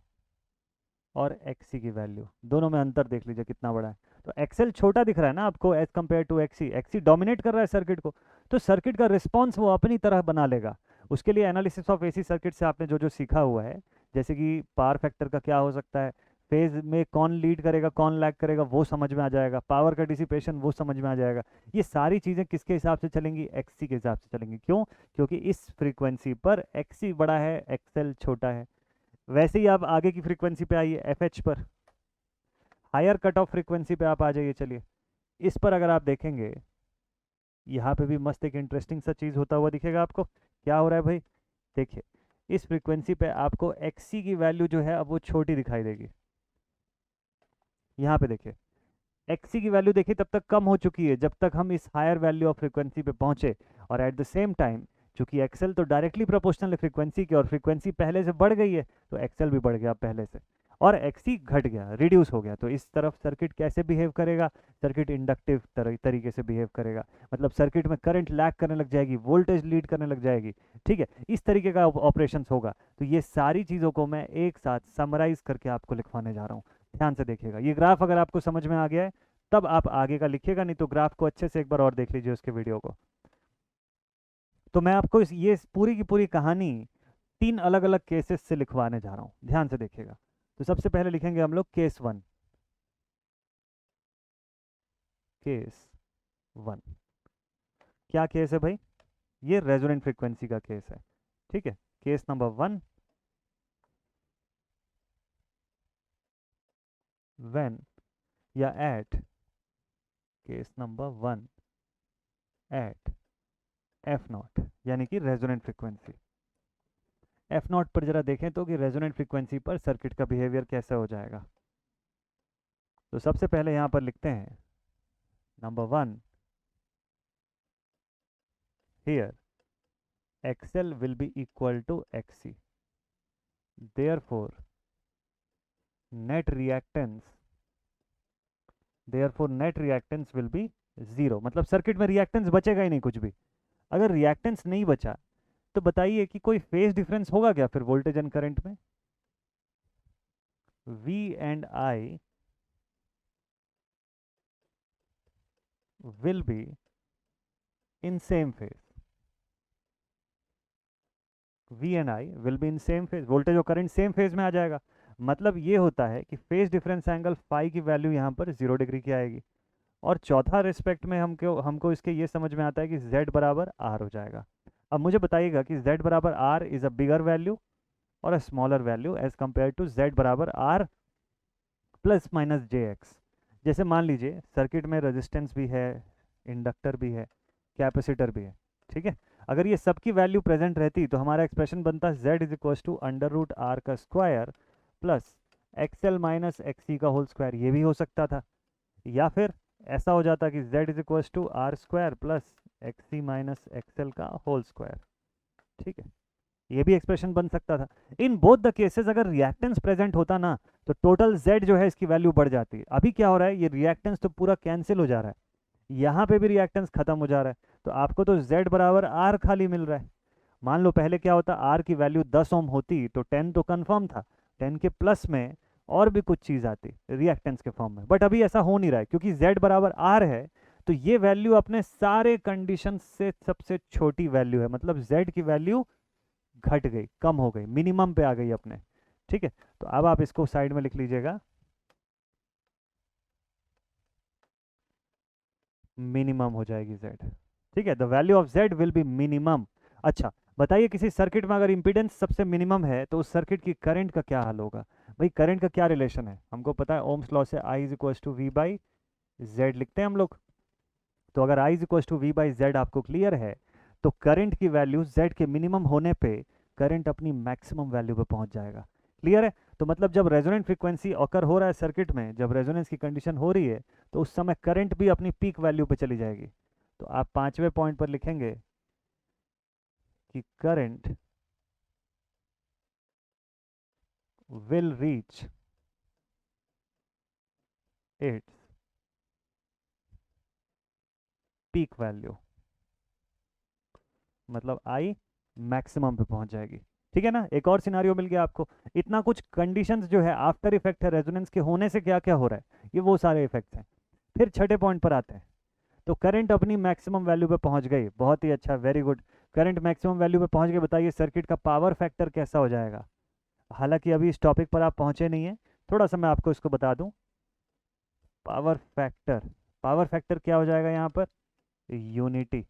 और एक्सी की वैल्यू दोनों में अंतर देख लीजिए कितना बड़ा है। तो एक्सएल छोटा दिख रहा है ना आपको as compare to XC, XC dominate कर रहा है सर्किट को, तो सर्किट का रिस्पॉन्स वो अपनी तरह बना लेगा। उसके लिए एनालिसिस ऑफ एसी सर्किट से आपने जो जो सीखा हुआ है, जैसे कि पावर फैक्टर का क्या हो सकता है, फेज में कौन लीड करेगा कौन लैग करेगा वो समझ में आ जाएगा, पावर का डिसिपेशन वो समझ में आ जाएगा। ये सारी चीज़ें किसके हिसाब से चलेंगी, एक्सी के हिसाब से चलेंगी। क्यों? क्योंकि इस फ्रीक्वेंसी पर एक्सी बड़ा है एक्सएल छोटा है। वैसे ही आप आगे की फ्रीक्वेंसी पे आइए, एफएच पर, हायर कट ऑफ फ्रीक्वेंसी पे आप आ जाइए। चलिए इस पर अगर आप देखेंगे, यहाँ पे भी मस्त एक इंटरेस्टिंग सा चीज़ होता हुआ दिखेगा आपको। क्या हो रहा है भाई, देखिए इस फ्रीक्वेंसी पे आपको एक्सी की वैल्यू जो है अब वो छोटी दिखाई देगी। यहाँ पे देखिए एक्सी की वैल्यू देखिए तब तक कम हो चुकी है जब तक हम इस हायर वैल्यू ऑफ फ्रीक्वेंसी पे पहुंचे, और एट द सेम टाइम चूंकि एक्सएल तो डायरेक्टली प्रोपोर्शनल है फ्रीक्वेंसी के, और फ्रीक्वेंसी पहले से बढ़ गई है तो एक्सएल भी बढ़ गया पहले से, और एक्सी घट गया, रिड्यूस हो गया। तो इस तरफ सर्किट कैसे बिहेव करेगा, सर्किट इंडक्टिव तरीके से बिहेव करेगा। मतलब सर्किट में करंट लैग करने लग जाएगी, वोल्टेज लीड करने लग जाएगी। ठीक है, इस तरीके का ऑपरेशन होगा। तो ये सारी चीज़ों को मैं एक साथ समराइज करके आपको लिखवाने जा रहा हूँ। ध्यान से देखिएगा, ये ग्राफ अगर आपको समझ में आ गया है तब आप आगे का लिखिएगा, नहीं तो ग्राफ को अच्छे से एक बार और देख लीजिए उसके वीडियो को। तो मैं आपको ये पूरी की पूरी कहानी 3 अलग अलग केसेस से लिखवाने जा रहा हूँ, ध्यान से देखिएगा। तो सबसे पहले लिखेंगे हम लोग केस 1। केस 1 क्या केस है भाई, ये रेजोनेंट फ्रीक्वेंसी का केस है। ठीक है, केस नंबर 1, व्हेन या at, case number 1 at F naught, यानी कि रेजोनेंट फ्रीक्वेंसी। एफ नॉट पर जरा देखें तो कि रेजोनेंट फ्रीक्वेंसी पर सर्किट का बिहेवियर कैसे हो जाएगा। तो सबसे पहले यहां पर लिखते हैं number 1, here XL will be equal to XC, therefore net reactance will be 0। मतलब सर्किट में रिएक्टेंस बचेगा ही नहीं कुछ भी। अगर रिएक्टेंस नहीं बचा तो बताइए कि कोई फेज डिफरेंस होगा क्या फिर वोल्टेज एंड करंट में। V and I will be in same phase, V and I will be in same phase, voltage और करंट सेम फेज में आ जाएगा। मतलब ये होता है कि फेज डिफरेंस एंगल फाई की वैल्यू यहाँ पर 0 डिग्री की आएगी। और चौथा रिस्पेक्ट में हमको इसके ये समझ में आता है कि z बराबर r हो जाएगा। अब मुझे बताइएगा कि z बराबर r is a bigger value और a smaller value as compare to z बराबर r प्लस माइनस jx। जैसे मान लीजिए सर्किट में रेजिस्टेंस भी है, इंडक्टर भी है, कैपेसिटर भी है। ठीक है, अगर ये सबकी वैल्यू प्रेजेंट रहती तो हमारा एक्सप्रेशन बनता z is equal to under root R का square plus XL minus XC का होल स्क्वायर। ये भी हो सकता था, या फिर ऐसा हो जाता कि z is equal to R square plus XC minus XL का होल स्क्वायर। ठीक है, ये भी एक्सप्रेशन बन सकता था। इन बोथ द केसेस अगर रिएक्टेंस प्रेजेंट होता ना तो टोटल z जो है इसकी वैल्यू बढ़ जाती। अभी क्या हो रहा है, ये रिएक्टेंस तो पूरा कैंसिल हो जा रहा है, यहाँ पे भी रिएक्टेंस खत्म हो जा रहा है, तो आपको तो z बराबर r खाली मिल रहा है। मान लो पहले क्या होता, r की वैल्यू 10 ओम होती तो 10 तो कंफर्म था, 10 के प्लस में और भी कुछ चीज़ आती रिएक्टेंस के फॉर्म में, बट अभी ऐसा हो नहीं रहा है क्योंकि z बराबर r है। तो ये वैल्यू अपने सारे कंडीशन से सबसे छोटी वैल्यू है, मतलब z की वैल्यू घट गई, कम हो गई, मिनिमम पे आ गई अपने। ठीक है, तो अब आप इसको साइड में लिख लीजिएगा, मिनिमम हो जाएगी z। ठीक है, the value of z will be minimum. अच्छा बताइए, किसी सर्किट में अगर इंपीडेंस सबसे मिनिमम है तो उस सर्किट की करंट का क्या हाल होगा। भाई करंट का क्या रिलेशन है, हमको पता है ओम्स लॉ से I is equal to V by Z लिखते हैं हम लोग। तो अगर I is equal to V by Z आपको क्लियर है तो करंट की वैल्यू z के मिनिमम होने पे करंट अपनी मैक्सिमम वैल्यू पे पहुंच जाएगा। क्लियर है, तो मतलब जब रेजोनेंट फ्रीक्वेंसी ऑकर हो रहा है सर्किट में, जब रेजोनेंस की कंडीशन हो रही है तो उस समय करंट भी अपनी पीक वैल्यू पे चली जाएगी। तो आप 5वें पॉइंट पर लिखेंगे कि current will reach its peak value, मतलब आई मैक्सिमम पे पहुंच जाएगी। ठीक है ना, एक और सिनारियो मिल गया आपको। इतना कुछ कंडीशंस जो है आफ्टर इफेक्ट है रेजोनेंस के होने से क्या क्या हो रहा है, ये वो सारे इफेक्ट्स हैं। फिर छठे पॉइंट पर आते हैं। तो करंट अपनी मैक्सिमम वैल्यू पे पहुंच गई, बहुत ही अच्छा, very good. Current maximum value पे पहुंच गई, बताइए सर्किट का पावर फैक्टर कैसा हो जाएगा। हालांकि अभी इस टॉपिक पर आप पहुंचे नहीं हैं, थोड़ा सा मैं आपको इसको बता दूं। पावर फैक्टर, पावर फैक्टर क्या हो जाएगा यहाँ पर, unity.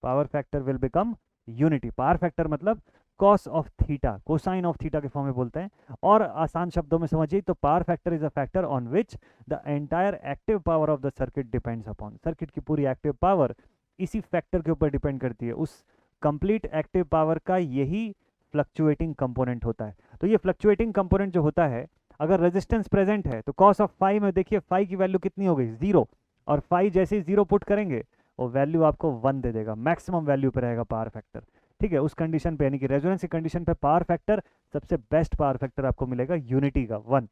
Power factor will become unity. Power factor मतलब cos of theta, cosine of theta के फॉर्म में बोलते हैं। और आसान शब्दों में समझिए तो power factor is a factor on which the entire active power of the circuit depends upon. Circuit की पूरी एक्टिव पावर इसी फैक्टर के ऊपर डिपेंड करती है। उस कंप्लीट एक्टिव पावर का यही फ्लक्चुएटिंग कंपोनेंट होता है। तो ये फ्लक्चुएटिंग कंपोनेंट जो होता है, अगर रेजिस्टेंस प्रेजेंट है तो कॉस ऑफ फाइव में देखिए फाइव की वैल्यू कितनी हो गई, जीरो। और फाइव जैसे ही जीरो पुट करेंगे और वैल्यू आपको वन दे देगा, मैक्सिमम वैल्यू पे रहेगा पावर फैक्टर। ठीक है, उस कंडीशन पे यानी कि रेजोनेंस की कंडीशन पे पावर फैक्टर, सबसे बेस्ट पावर फैक्टर आपको मिलेगा यूनिटी का, वन।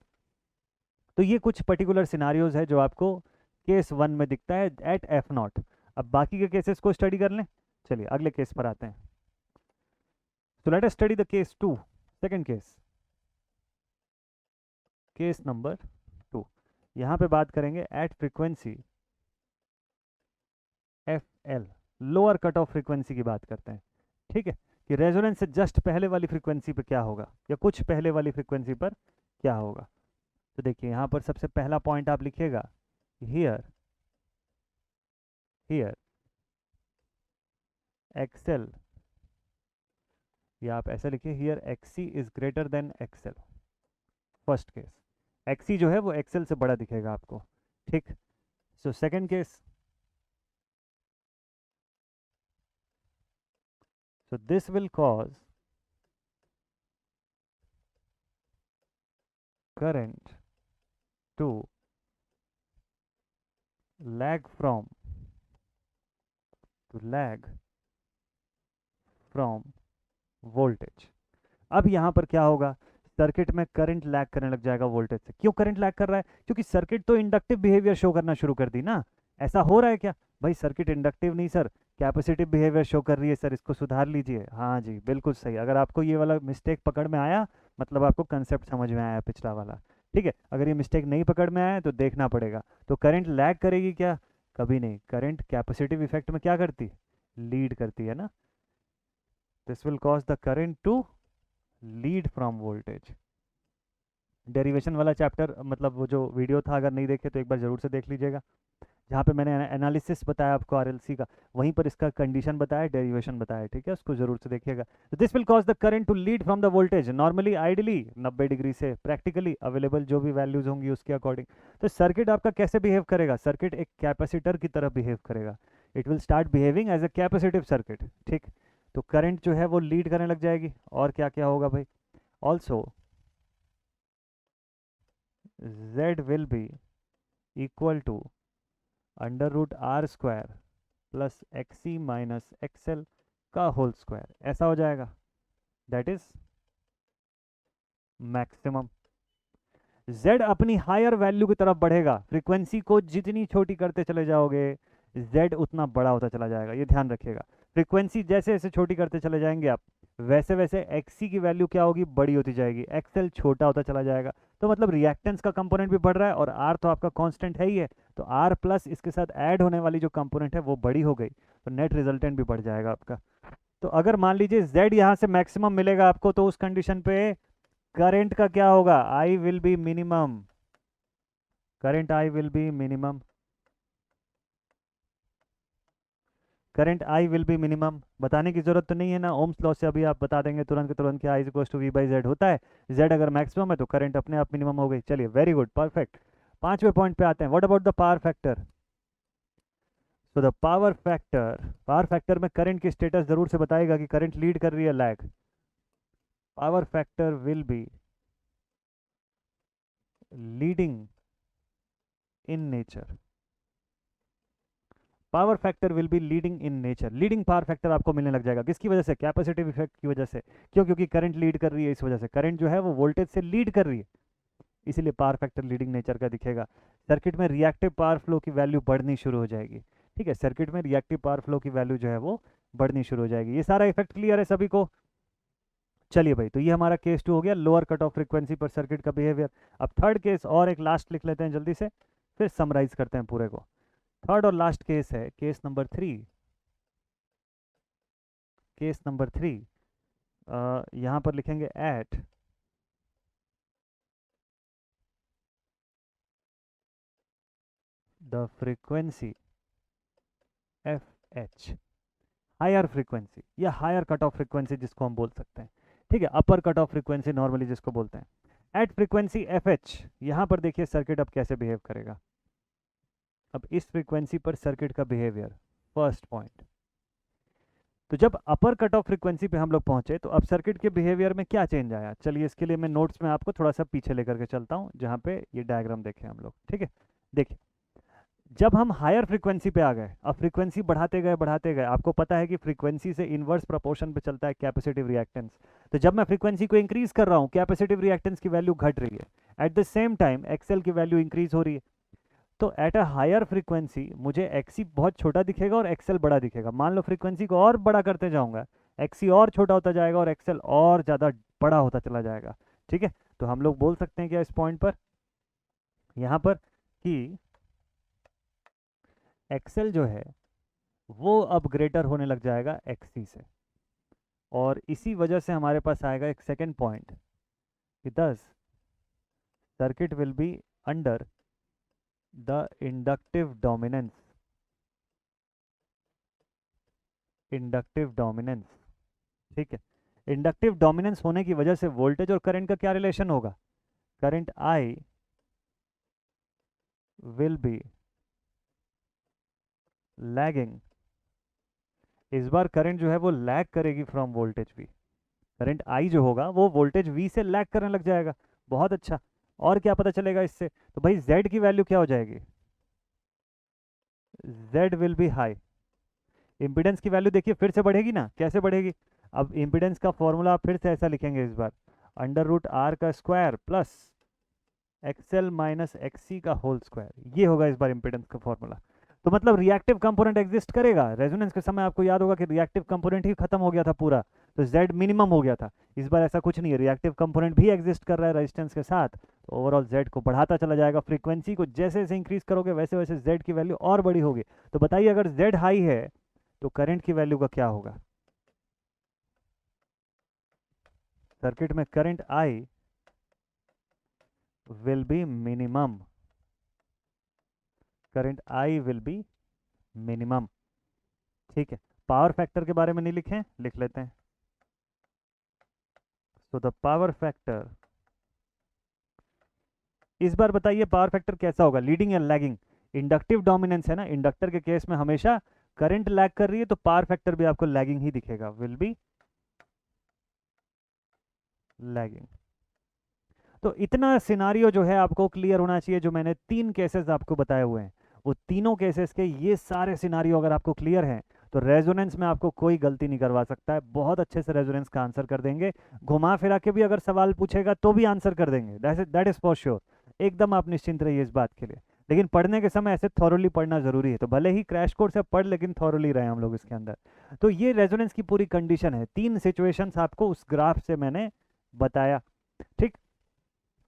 तो ये कुछ पर्टिकुलर सिनारियोज है जो आपको केस वन में दिखता है एट एफ नॉट। अब बाकी के केसेस को स्टडी कर लें। चलिए अगले केस पर आते हैं। तो let us study the case two, second case, case number two. यहाँ पे बात करेंगे at frequency F L, lower cut off frequency की बात करते हैं। ठीक है, कि रेजोनेंस से जस्ट पहले वाली फ्रीक्वेंसी पे क्या होगा, या कुछ पहले वाली फ्रीक्वेंसी पर क्या होगा। तो देखिए यहाँ पर सबसे पहला पॉइंट आप लिखिएगा, हियर हियर एक्सएल, या आप ऐसा लिखिए here XC is greater than XL. First case, XC जो है वो एक्सएल से बड़ा दिखेगा आपको। ठीक, so second case, so this will cause current to lag from voltage. अब यहाँ पर क्या होगा, सर्किट में करंट लैग करने लग जाएगा वोल्टेज से। क्यों करंट लैग कर रहा है, क्योंकि सर्किट तो इंडक्टिव बिहेवियर शो करना शुरू कर दी ना। ऐसा हो रहा है क्या भाई, सर्किट इंडक्टिव नहीं सर, कैपेसिटिव बिहेवियर शो कर रही है सर, इसको सुधार लीजिए। हाँ जी बिल्कुल सही, अगर आपको ये वाला मिस्टेक पकड़ में आया मतलब आपको कंसेप्ट समझ में आया पिछला वाला। ठीक है, अगर ये मिस्टेक नहीं पकड़ में आया तो देखना पड़ेगा। तो करंट लैग करेगी क्या, कभी नहीं। करंट कैपेसिटिव इफेक्ट में क्या करती, लीड करती है ना। This will cause the current to lead from voltage. Derivation वाला चैप्टर मतलब वो जो वीडियो था, अगर नहीं देखे तो एक बार जरूर से देख लीजिएगा, जहाँ पे मैंने एनालिसिस बताया आपको आरएलसी का, वहीं पर इसका कंडीशन बताया, डेरिवेशन बताया। ठीक है, उसको जरूर से देखिएगा। तो this will cause the current to lead from the voltage, normally ideally 90 degree से, प्रैक्टिकली अवेलेबल जो भी वैल्यूज होंगी उसके अकॉर्डिंग। तो सर्किट आपका कैसे बिहेव करेगा, सर्किट एक कैपेसिटर की तरह बिहेव करेगा। It will start behaving as a capacitive circuit. ठीक, तो करंट जो है वो लीड करने लग जाएगी। और क्या क्या होगा भाई, also z will be equal to under root R square plus XC minus XL का होल स्क्वायर, ऐसा हो जाएगा। That is maximum. z अपनी हायर वैल्यू की तरफ बढ़ेगा, फ्रीक्वेंसी को जितनी छोटी करते चले जाओगे z उतना बड़ा होता चला जाएगा, ये ध्यान रखिएगा। फ्रीक्वेंसी जैसे जैसे छोटी करते चले जाएंगे आप, वैसे वैसे एक्सी की वैल्यू क्या होगी, बड़ी होती जाएगी, एक्सएल छोटा होता चला जाएगा। तो मतलब रिएक्टेंस का कंपोनेंट भी बढ़ रहा है, और आर तो आपका कांस्टेंट है ही है, तो आर प्लस इसके साथ ऐड होने वाली जो कंपोनेंट है वो बड़ी हो गई, तो नेट रिजल्टेंट भी बढ़ जाएगा आपका। तो अगर मान लीजिए z यहाँ से मैक्सिमम मिलेगा आपको, तो उस कंडीशन पे करंट का क्या होगा, I will be minimum, current I will be minimum, current I will be minimum. बताने की जरूरत तो नहीं है ना, ओम्स लॉ से अभी आप बता देंगे तुरंत के तुरंत कि I is equals to V by Z होता है। जेड अगर मैक्सिमम है तो करंट अपने आप मिनिमम हो गई। चलिए वेरी गुड, परफेक्ट। पांचवें पॉइंट पे आते हैं, what about the power factor. So the power factor, power factor में करंट की स्टेटस जरूर से बताएगा कि करंट लीड कर रही है lag. Power factor will be leading in nature, power factor will be leading in nature. Leading power factor आपको मिलने लग जाएगा, किसकी वजह से? कैपेसिटिव इफेक्ट की वजह से। क्यों? क्योंकि करंट लीड कर रही है, इस वजह से करंट जो है वो वोल्टेज से लीड कर रही है, इसीलिए पावर फैक्टर लीडिंग नेचर का दिखेगा। सर्किट में रिएक्टिव पावर फ्लो की वैल्यू बढ़नी शुरू हो जाएगी। ठीक है, सर्किट में रिएक्टिव पावर फ्लो की वैल्यू जो है वो बढ़नी शुरू हो जाएगी। ये सारा इफेक्ट क्लियर है सभी को? चलिए भाई, तो ये हमारा केस 2 हो गया, लोअर कट ऑफ फ्रीक्वेंसी पर सर्किट का बिहेवियर। अब थर्ड केस और एक लास्ट लिख लेते हैं जल्दी से, फिर समराइज करते हैं पूरे को। थर्ड और लास्ट केस है केस नंबर 3। केस नंबर 3 यहाँ पर लिखेंगे at the frequency F H, higher frequency या हायर कट ऑफ फ्रीक्वेंसी जिसको हम बोल सकते हैं। ठीक है, upper cut off frequency normally जिसको बोलते हैं। एट फ्रीक्वेंसी एफ एच, यहाँ पर देखिए सर्किट अब कैसे बिहेव करेगा। अब इस फ्रीक्वेंसी पर सर्किट का बिहेवियर, फर्स्ट पॉइंट, तो जब अपर कट ऑफ फ्रीक्वेंसी पे हम लोग पहुंचे तो अब सर्किट के बिहेवियर में क्या चेंज आया? चलिए इसके लिए मैं नोट्स में आपको थोड़ा सा पीछे लेकर के चलता हूं, जहां पे ये डायग्राम देखें हम लोग। ठीक है, देखिए जब हम हायर फ्रीक्वेंसी पे आ गए, अब फ्रीक्वेंसी बढ़ाते गए, आपको पता है कि फ्रीक्वेंसी से इनवर्स प्रोपोर्शन पे चलता है कैपेसिटिव रिएक्टेंस। तो जब मैं फ्रीक्वेंसी को इंक्रीज कर रहा हूँ, कैपेसिटिव रिएक्टेंस की वैल्यू घट रही है, at the same time XL की वैल्यू इंक्रीज हो रही है। तो एट अ हायर फ्रीक्वेंसी मुझे एक्सी बहुत छोटा दिखेगा और एक्सएल बड़ा दिखेगा। मान लो फ्रीक्वेंसी को और बड़ा करते जाऊंगा, एक्सी और छोटा होता जाएगा और एक्सएल और ज़्यादा बड़ा होता चला जाएगा। ठीक है, तो हम लोग बोल सकते हैं क्या इस पॉइंट पर, यहाँ पर, कि एक्सएल जो है वो अब ग्रेटर होने लग जाएगा एक्सी से, और इसी वजह से हमारे पास आएगा एक सेकेंड पॉइंट कि दस circuit will be under the inductive dominance. Inductive dominance, ठीक है, इंडक्टिव डोमिनेंस होने की वजह से वोल्टेज और करंट का क्या रिलेशन होगा? Current I will be lagging. इस बार करंट जो है वो लैग करेगी from voltage V. Current I जो होगा वो वोल्टेज वी से लैग करने लग जाएगा। बहुत अच्छा, और क्या पता चलेगा इससे? तो भाई जेड की वैल्यू क्या हो जाएगी? Z will be high. Impedance की वैल्यू देखिए फिर से बढ़ेगी ना, कैसे बढ़ेगी? अब इम्पिडेंस का फॉर्मूला फिर से ऐसा लिखेंगे इस बार, अंडर रूट आर का square plus XL minus XC का होल स्क्वायर, ये होगा इस बार इम्पिडेंस का फॉर्मूला। तो मतलब रिएक्टिव कंपोनेंट एग्जिस्ट करेगा। रेजोनेंस के समय आपको याद होगा कि रिएक्टिव कंपोनेंट ही खत्म हो गया था पूरा, तो जेड मिनिमम हो गया था। इस बार ऐसा कुछ नहीं है, रिएक्टिव कंपोनेंट भी एग्जिस्ट कर रहा है रेजिस्टेंस के साथ, तो ओवरऑल जेड को बढ़ाता चला जाएगा। फ्रीक्वेंसी को जैसे जैसे इंक्रीज करोगे वैसे वैसे जेड की वैल्यू और बड़ी होगी। तो बताइए अगर जेड हाई है तो करंट की वैल्यू का क्या होगा? सर्किट में current I will be minimum. Current I will be minimum. ठीक है, पावर फैक्टर के बारे में नहीं लिखे, लिख लेते हैं। सो द पावर फैक्टर, इस बार बताइए पावर फैक्टर कैसा होगा, लीडिंग या लैगिंग? इंडक्टिव डोमिनेंस है ना, इंडक्टर के केस में हमेशा करंट लैग कर रही है, तो पावर फैक्टर भी आपको लैगिंग ही दिखेगा, विल बी लैगिंग। तो इतना सिनारियो जो है आपको क्लियर होना चाहिए। जो मैंने 3 केसेस आपको बताए हुए हैं, वो तीनों केसेस के ये सारे सिनारियो अगर आपको क्लियर हैं तो रेजोनेंस में आपको कोई गलती नहीं करवा सकता है। बहुत अच्छे से रेजोनेंस का आंसर कर देंगे, घुमा फिरा के भी अगर सवाल पूछेगा तो भी आंसर कर देंगे, दैट इज फॉर श्योर। एकदम आप निश्चिंत रहिए इस बात के लिए। लेकिन पढ़ने के समय ऐसे थॉरोली पढ़ना जरूरी है, तो भले ही क्रैश कोर्स से पढ़, लेकिन थॉरोली रहे हम लोग इसके अंदर। तो ये रेजोनेंस की पूरी कंडीशन है, 3 सिचुएशंस आपको उस ग्राफ से मैंने बताया। ठीक,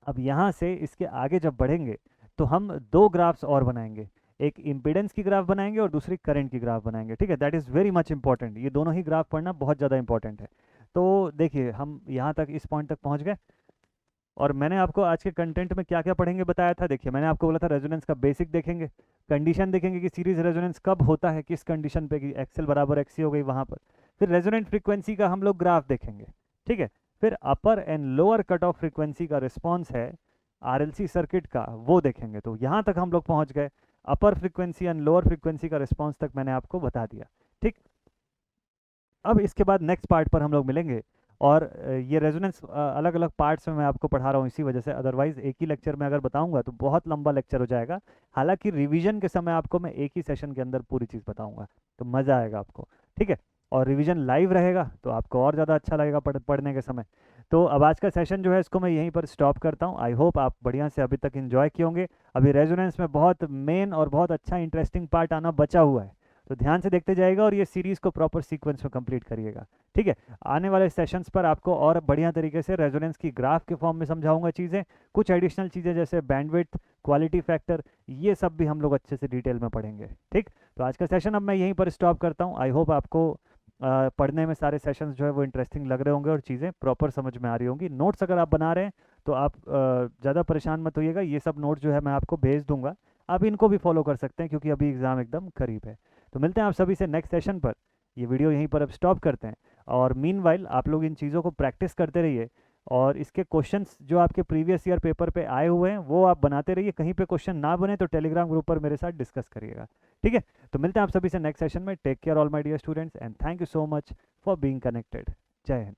अब यहाँ से इसके आगे जब बढ़ेंगे तो हम 2 ग्राफ्स और बनाएंगे, एक इम्पीडेंस की ग्राफ बनाएंगे और दूसरी करंट की ग्राफ बनाएंगे। ठीक है, that is very much important, ये दोनों ही ग्राफ पढ़ना बहुत ज़्यादा इंपॉर्टेंट है। तो देखिए हम यहाँ तक, इस पॉइंट तक पहुँच गए, और मैंने आपको आज के कंटेंट में क्या क्या पढ़ेंगे बताया था। देखिए मैंने आपको बोला था रेजोनेंस का बेसिक देखेंगे, कंडीशन देखेंगे कि सीरीज रेजोनेंस कब होता है, किस कंडीशन पे, कि एक्सएल बराबर एक्सी हो गई वहाँ पर। फिर रेजोनेंट फ्रीक्वेंसी का हम लोग ग्राफ देखेंगे। ठीक है, फिर upper and lower cut off frequency का रिस्पॉन्स है आरएलसी सर्किट का, वो देखेंगे। तो यहाँ तक हम लोग पहुँच गए, अपर फ्रीक्वेंसी एंड लोअर फ्रीक्वेंसी का रिस्पॉन्स तक मैंने आपको बता दिया। ठीक, अब इसके बाद नेक्स्ट पार्ट पर हम लोग मिलेंगे, और ये रेजोनेंस अलग अलग पार्ट्स में मैं आपको पढ़ा रहा हूँ इसी वजह से, अदरवाइज एक ही लेक्चर में अगर बताऊंगा तो बहुत लंबा लेक्चर हो जाएगा। हालांकि रिवीजन के समय आपको मैं एक ही सेशन के अंदर पूरी चीज़ बताऊंगा, तो मज़ा आएगा आपको। ठीक है, और रिवीजन लाइव रहेगा तो आपको और ज़्यादा अच्छा लगेगा पढ़ने के समय। तो अब आज का सेशन जो है इसको मैं यहीं पर स्टॉप करता हूँ। आई होप आप बढ़िया से अभी तक एंजॉय किए होंगे। अभी रेजोनेंस में बहुत मेन और बहुत अच्छा इंटरेस्टिंग पार्ट आना बचा हुआ है, तो ध्यान से देखते जाइएगा और ये सीरीज़ को प्रॉपर सीक्वेंस में कंप्लीट करिएगा। ठीक है, आने वाले सेशंस पर आपको और बढ़िया तरीके से रेजोनेंस की ग्राफ के फॉर्म में समझाऊंगा चीज़ें, कुछ एडिशनल चीज़ें जैसे बैंडविड्थ, क्वालिटी फैक्टर, ये सब भी हम लोग अच्छे से डिटेल में पढ़ेंगे। ठीक, तो आज का सेशन अब मैं यहीं पर स्टॉप करता हूँ। आई होप आपको पढ़ने में सारे सेशंस जो है वो इंटरेस्टिंग लग रहे होंगे और चीज़ें प्रॉपर समझ में आ रही होंगी। नोट्स अगर आप बना रहे हैं तो आप ज़्यादा परेशान मत होइएगा, ये सब नोट्स जो है मैं आपको भेज दूंगा, आप इनको भी फॉलो कर सकते हैं क्योंकि अभी एग्ज़ाम एकदम करीब है। तो मिलते हैं आप सभी से नेक्स्ट सेशन पर। ये वीडियो यहीं पर अब स्टॉप करते हैं, और मीनवाइल आप लोग इन चीज़ों को प्रैक्टिस करते रहिए, और इसके क्वेश्चंस जो आपके प्रीवियस ईयर पेपर पे आए हुए हैं वो आप बनाते रहिए। कहीं पे क्वेश्चन ना बने तो टेलीग्राम ग्रुप पर मेरे साथ डिस्कस करिएगा। ठीक है, तो मिलते हैं आप सभी से नेक्स्ट सेशन में। Take care all my dear students, and thank you so much for being connected. जय हिंद।